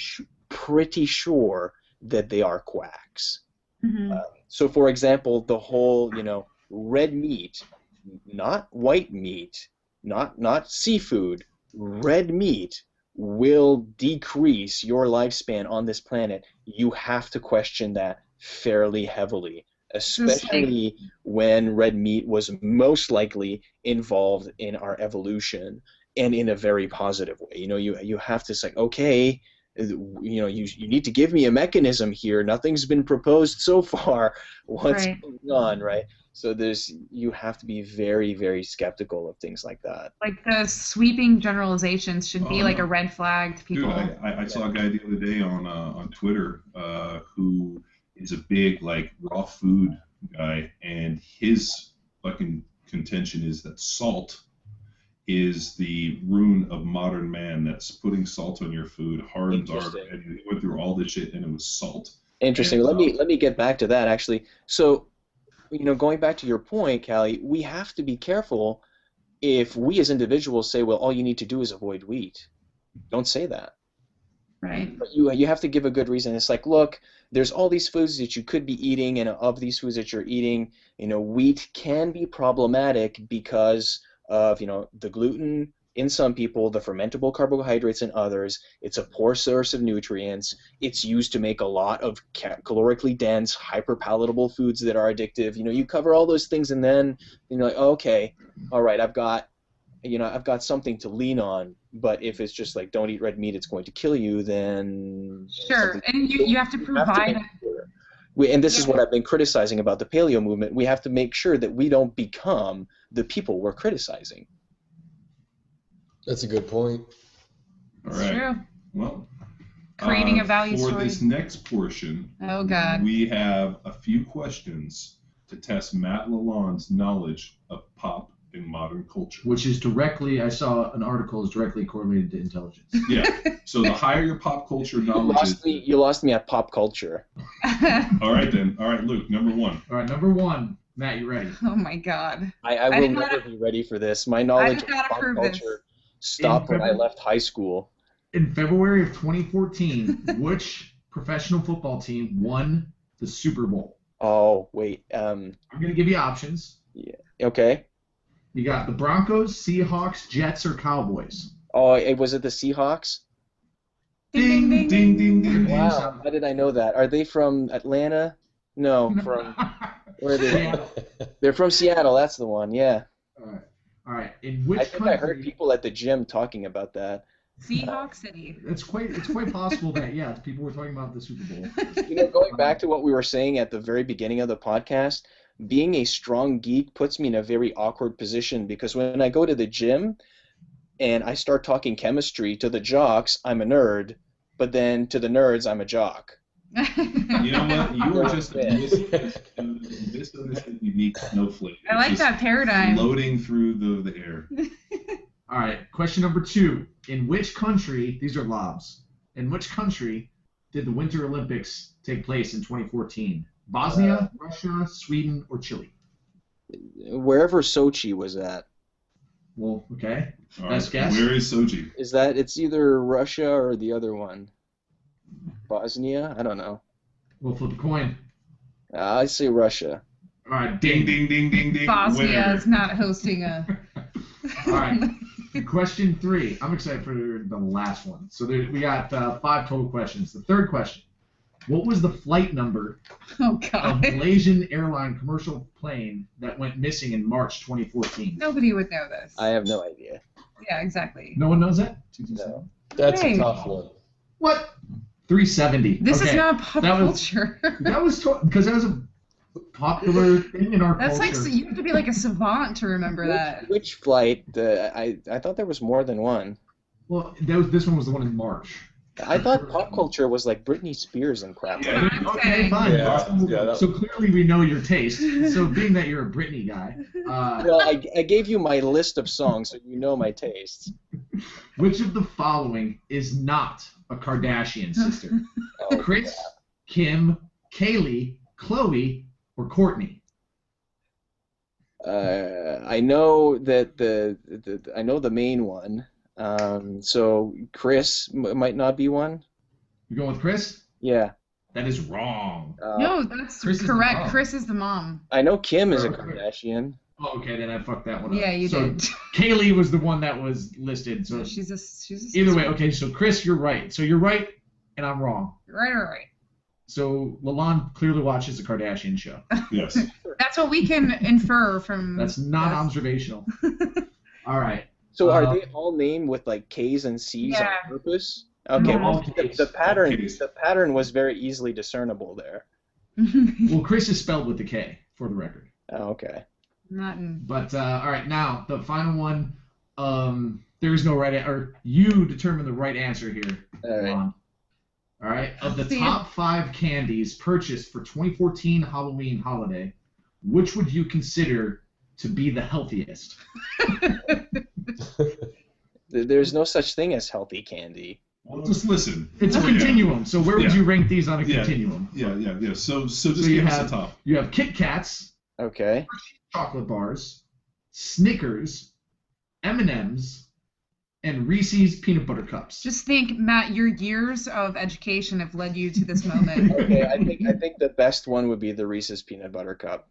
Speaker 4: pretty sure that they are quacks.
Speaker 7: Mm-hmm.
Speaker 4: So, for example, the whole, red meat, not white meat, not seafood, red meat will decrease your lifespan on this planet. You have to question that fairly heavily, especially when red meat was most likely involved in our evolution, and in a very positive way. You have to say, okay, you need to give me a mechanism here. Nothing's been proposed so far. What's going on, right? So you have to be very, very skeptical of things like that.
Speaker 7: Like the sweeping generalizations should be like a red flag to people.
Speaker 5: Dude, I saw a guy the other day on Twitter who is a big like raw food guy, and his fucking contention is that salt is the ruin of modern man. That's putting salt on your food hardens our, and he went through all this shit, and it was salt.
Speaker 4: Interesting. And, let me get back to that actually. So, going back to your point, Callie, we have to be careful if we as individuals say, well, all you need to do is avoid wheat. Don't say that.
Speaker 7: Right.
Speaker 4: But you have to give a good reason. It's like, look, there's all these foods that you could be eating, and of these foods that you're eating, wheat can be problematic because of the gluten in some people, the fermentable carbohydrates in others. It's a poor source of nutrients. It's used to make a lot of calorically dense, hyper palatable foods that are addictive. You cover all those things, and then you're like, oh, okay, all right, I've got something to lean on. But if it's just like, don't eat red meat, it's going to kill you, then
Speaker 7: sure. And you have to provide.
Speaker 4: And this is what I've been criticizing about the paleo movement. We have to make sure that we don't become the people we're criticizing.
Speaker 8: That's a good point.
Speaker 5: All right.
Speaker 7: True.
Speaker 5: Well,
Speaker 7: creating a value
Speaker 5: for
Speaker 7: story.
Speaker 5: this next portion,
Speaker 7: oh God,
Speaker 5: we have a few questions to test Matt Lalonde's knowledge of pop in modern culture.
Speaker 6: Which is directly, I saw an article, is directly correlated to intelligence.
Speaker 5: Yeah. So the higher your pop culture knowledge is...
Speaker 4: You lost me at pop culture.
Speaker 5: All right, then. All right, Luke, number one.
Speaker 6: All right, number one. Matt, you ready?
Speaker 7: Oh, my God.
Speaker 4: I will never be ready for this. My knowledge of pop culture stopped when I left high school.
Speaker 6: In February of 2014, which professional football team won the Super Bowl?
Speaker 4: Oh, wait.
Speaker 6: I'm going to give you options.
Speaker 4: Yeah. Okay.
Speaker 6: You got the Broncos, Seahawks, Jets, or Cowboys?
Speaker 4: Oh, was it the Seahawks?
Speaker 7: Ding, ding, ding, ding, ding.
Speaker 4: Wow, how did I know that? Are they from Atlanta? No, from... Where are they? They're from Seattle. That's the one. Yeah.
Speaker 6: All right. In which
Speaker 4: I think
Speaker 6: country?
Speaker 4: I heard people at the gym talking about that.
Speaker 7: Seahawk City.
Speaker 6: It's quite possible that people were talking about the Super Bowl.
Speaker 4: Going back to what we were saying at the very beginning of the podcast, being a strong geek puts me in a very awkward position because when I go to the gym and I start talking chemistry to the jocks, I'm a nerd, but then to the nerds, I'm a jock.
Speaker 5: You know what? You are just this unique snowflake.
Speaker 7: I like that paradigm.
Speaker 5: Floating through the air.
Speaker 6: All right, question number 2. In which country, these are lobs, in which country did the Winter Olympics take place in 2014? Bosnia, Russia, Sweden, or Chile?
Speaker 4: Wherever Sochi was at.
Speaker 6: Well, okay.
Speaker 5: All
Speaker 6: Best
Speaker 5: right,
Speaker 6: guess?
Speaker 5: where is Sochi?
Speaker 4: It's either Russia or the other one. Bosnia? I don't know.
Speaker 6: We'll flip a coin.
Speaker 4: I say Russia.
Speaker 6: All right,
Speaker 5: Ding, ding, ding, ding, ding.
Speaker 7: Bosnia is not hosting a.
Speaker 6: All right. Question 3. I'm excited for the last one. So we got 5 total questions. The third question. What was the flight number
Speaker 7: Oh,
Speaker 6: of
Speaker 7: God.
Speaker 6: Malaysian airline commercial plane that went missing in March 2014?
Speaker 7: Nobody would know this.
Speaker 4: I have no idea.
Speaker 7: Yeah, exactly.
Speaker 6: No one knows that?
Speaker 4: No.
Speaker 8: That's
Speaker 7: Hey.
Speaker 8: a tough one.
Speaker 6: What? 370.
Speaker 7: This
Speaker 6: Okay.
Speaker 7: is not pop
Speaker 6: That was-
Speaker 7: culture.
Speaker 6: That was because that was a popular thing in our
Speaker 7: That's
Speaker 6: culture.
Speaker 7: like you have to be like a savant to remember that.
Speaker 4: Which flight? I thought there was more than one.
Speaker 6: Well, this one was the one in March.
Speaker 4: I thought pop culture was like Britney Spears and crap.
Speaker 5: Yeah.
Speaker 7: I'm
Speaker 6: Okay,
Speaker 7: saying.
Speaker 6: fine.
Speaker 8: Yeah,
Speaker 6: So clearly we know your taste. So being that you're a Britney guy,
Speaker 4: Well, I gave you my list of songs, so you know my tastes.
Speaker 6: which of the following is not a Kardashian sister?
Speaker 4: Oh,
Speaker 6: Kris, Kim, Kaylee, Khloe, or Courtney?
Speaker 4: I know that I know the main one. So Chris might not be one.
Speaker 6: You going with Kris?
Speaker 4: Yeah.
Speaker 6: That is wrong.
Speaker 7: No, that's
Speaker 6: Chris is the
Speaker 7: correct.
Speaker 6: mom.
Speaker 7: Chris is the mom.
Speaker 4: I know Kim is a
Speaker 6: Okay.
Speaker 4: Kardashian.
Speaker 6: Oh, okay, then I fucked that one up.
Speaker 7: Yeah, you
Speaker 6: so
Speaker 7: did.
Speaker 6: Kaylee was the one that was listed. So
Speaker 7: She's a
Speaker 6: either way, okay. So Chris, you're right. So you're right, and I'm wrong.
Speaker 7: Right.
Speaker 6: So Lalonde clearly watches the Kardashian show.
Speaker 5: Yes.
Speaker 7: That's what we can infer from.
Speaker 6: That's non-observational. All right.
Speaker 4: So are they all named with like K's and C's
Speaker 7: Yeah.
Speaker 4: on purpose? Okay.
Speaker 6: No, all
Speaker 4: well,
Speaker 6: Ks.
Speaker 4: the pattern
Speaker 5: All Ks.
Speaker 4: the pattern was very easily discernible there.
Speaker 6: Well, Chris is spelled with a K, for the record.
Speaker 4: Oh, okay.
Speaker 7: Not in.
Speaker 6: But all right, now the final one. There is no right or you determine the right answer here.
Speaker 4: All right.
Speaker 6: Lalonde. All right. Of the
Speaker 7: See
Speaker 6: top 5 candies purchased for 2014 Halloween holiday, which would you consider to be the healthiest?
Speaker 4: There's no such thing as healthy candy.
Speaker 5: Well, just listen.
Speaker 6: It's a
Speaker 5: Yeah.
Speaker 6: continuum. So where would
Speaker 5: Yeah.
Speaker 6: you rank these on a
Speaker 5: Yeah.
Speaker 6: continuum?
Speaker 5: Yeah. So just
Speaker 6: you
Speaker 5: give us
Speaker 6: have-
Speaker 5: the top.
Speaker 6: You have Kit Kats,
Speaker 4: Okay.
Speaker 6: chocolate bars, Snickers, M&Ms, and Reese's peanut butter cups.
Speaker 7: Just think, Matt, your years of education have led you to this moment.
Speaker 4: Okay. I think the best one would be the Reese's peanut butter cup.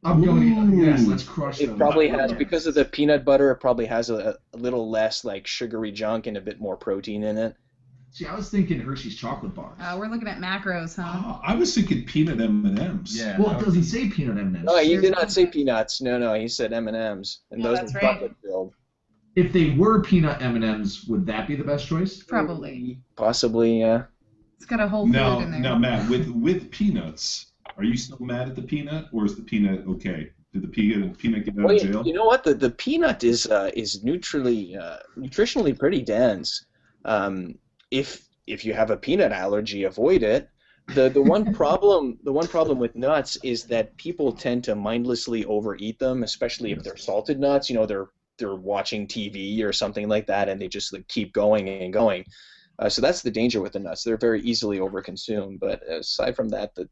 Speaker 6: I'm going.
Speaker 5: Ooh.
Speaker 6: Yes, let's crush
Speaker 4: It
Speaker 6: them.
Speaker 4: probably has, because of the peanut butter, it probably has a little less like sugary junk and a bit more protein in it.
Speaker 6: See, I was thinking Hershey's chocolate bars.
Speaker 7: We're looking at macros, huh?
Speaker 5: Oh, I was thinking peanut M&Ms.
Speaker 8: Yeah.
Speaker 6: Well, it doesn't say peanut M&Ms.
Speaker 4: No, he
Speaker 7: Here's
Speaker 4: did not
Speaker 7: one.
Speaker 4: say peanuts. No, he said M&Ms, and
Speaker 7: Oh,
Speaker 4: those
Speaker 7: that's
Speaker 4: are
Speaker 7: right.
Speaker 4: chocolate filled.
Speaker 6: If they were peanut M&Ms, would that be the best choice?
Speaker 7: Probably.
Speaker 4: Possibly, yeah.
Speaker 7: It's got a whole food
Speaker 5: Now,
Speaker 7: in there.
Speaker 5: now, Matt, with peanuts, are you still mad at the peanut, or is the peanut okay? Did the peanut get out
Speaker 4: Well,
Speaker 5: of jail?
Speaker 4: you know what? The peanut is nutritionally pretty dense. If you have a peanut allergy, avoid it. The one problem with nuts is that people tend to mindlessly overeat them, especially if they're salted nuts. You know, they're watching TV or something like that, and they just like, keep going and going. So that's the danger with the nuts. They're very easily overconsumed. But aside from that, the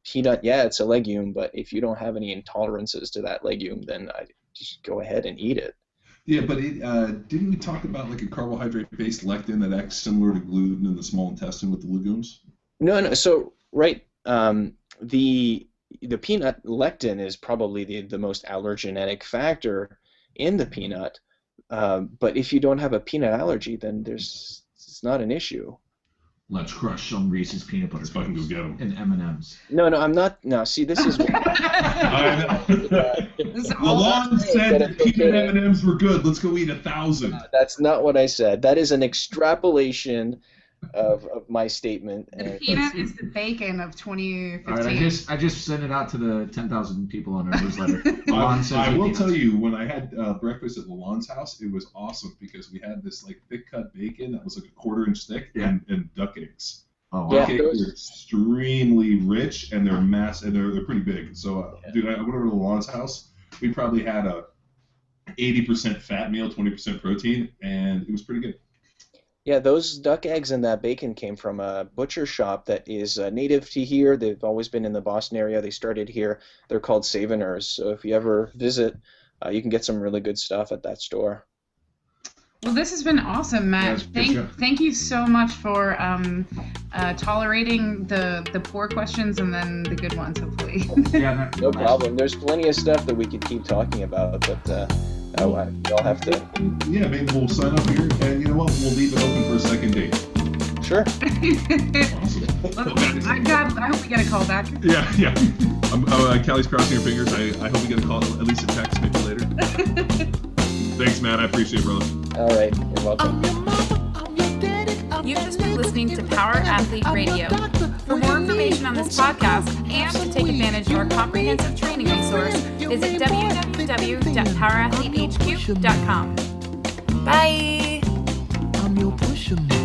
Speaker 4: peanut, yeah, it's a legume, but if you don't have any intolerances to that legume, then I just go ahead and eat it.
Speaker 5: Yeah, but didn't we talk about like a carbohydrate-based lectin that acts similar to gluten in the small intestine with the legumes?
Speaker 4: No. So right, the peanut lectin is probably the most allergenic factor in the peanut. But if you don't have a peanut allergy, then it's not an issue.
Speaker 6: Let's crush some Reese's peanut butter.
Speaker 5: Let's fucking go get them.
Speaker 6: And M&M's.
Speaker 4: No, I'm not. No, see, this is.
Speaker 5: Lalonde said that peanut M&Ms were good. Let's go eat 1,000.
Speaker 4: That's not what I said. That is an extrapolation of my statement.
Speaker 7: The peanut is the bacon of 2015.
Speaker 6: All right, I just sent it out to the 10,000 people on our newsletter.
Speaker 5: I will tell you, when I had breakfast at Lalonde's house, it was awesome because we had this like thick cut bacon that was like a 1/4-inch thick and duck eggs.
Speaker 6: Oh, wow.
Speaker 5: Duck eggs are extremely rich and they're massive and they're pretty big. So, dude, I went over to Lalonde's house. We probably had a 80% fat meal, 20% protein, and it was pretty good.
Speaker 4: Yeah, those duck eggs and that bacon came from a butcher shop that is native to here. They've always been in the Boston area. They started here. They're called Saveners. So if you ever visit, you can get some really good stuff at that store.
Speaker 7: Well, this has been awesome, Matt. Thank you so much for tolerating the poor questions and then the good ones, hopefully.
Speaker 6: Yeah,
Speaker 4: no problem. There's plenty of stuff that we could keep talking about, but y'all have to.
Speaker 5: Yeah, maybe we'll sign up here, and you know what? We'll leave it open for a second date.
Speaker 4: Sure.
Speaker 5: Awesome.
Speaker 7: I hope we get a call back.
Speaker 5: Yeah. Callie's crossing her fingers. I hope we get a call, at least a text, maybe later. Thanks, Matt. I appreciate it, brother.
Speaker 4: All right. You're welcome.
Speaker 1: You've just been listening to Power Athlete Radio. For more information on this podcast and to take advantage of our comprehensive training resource, visit www.powerathletehq.com. Bye!
Speaker 9: I'm your pusher man.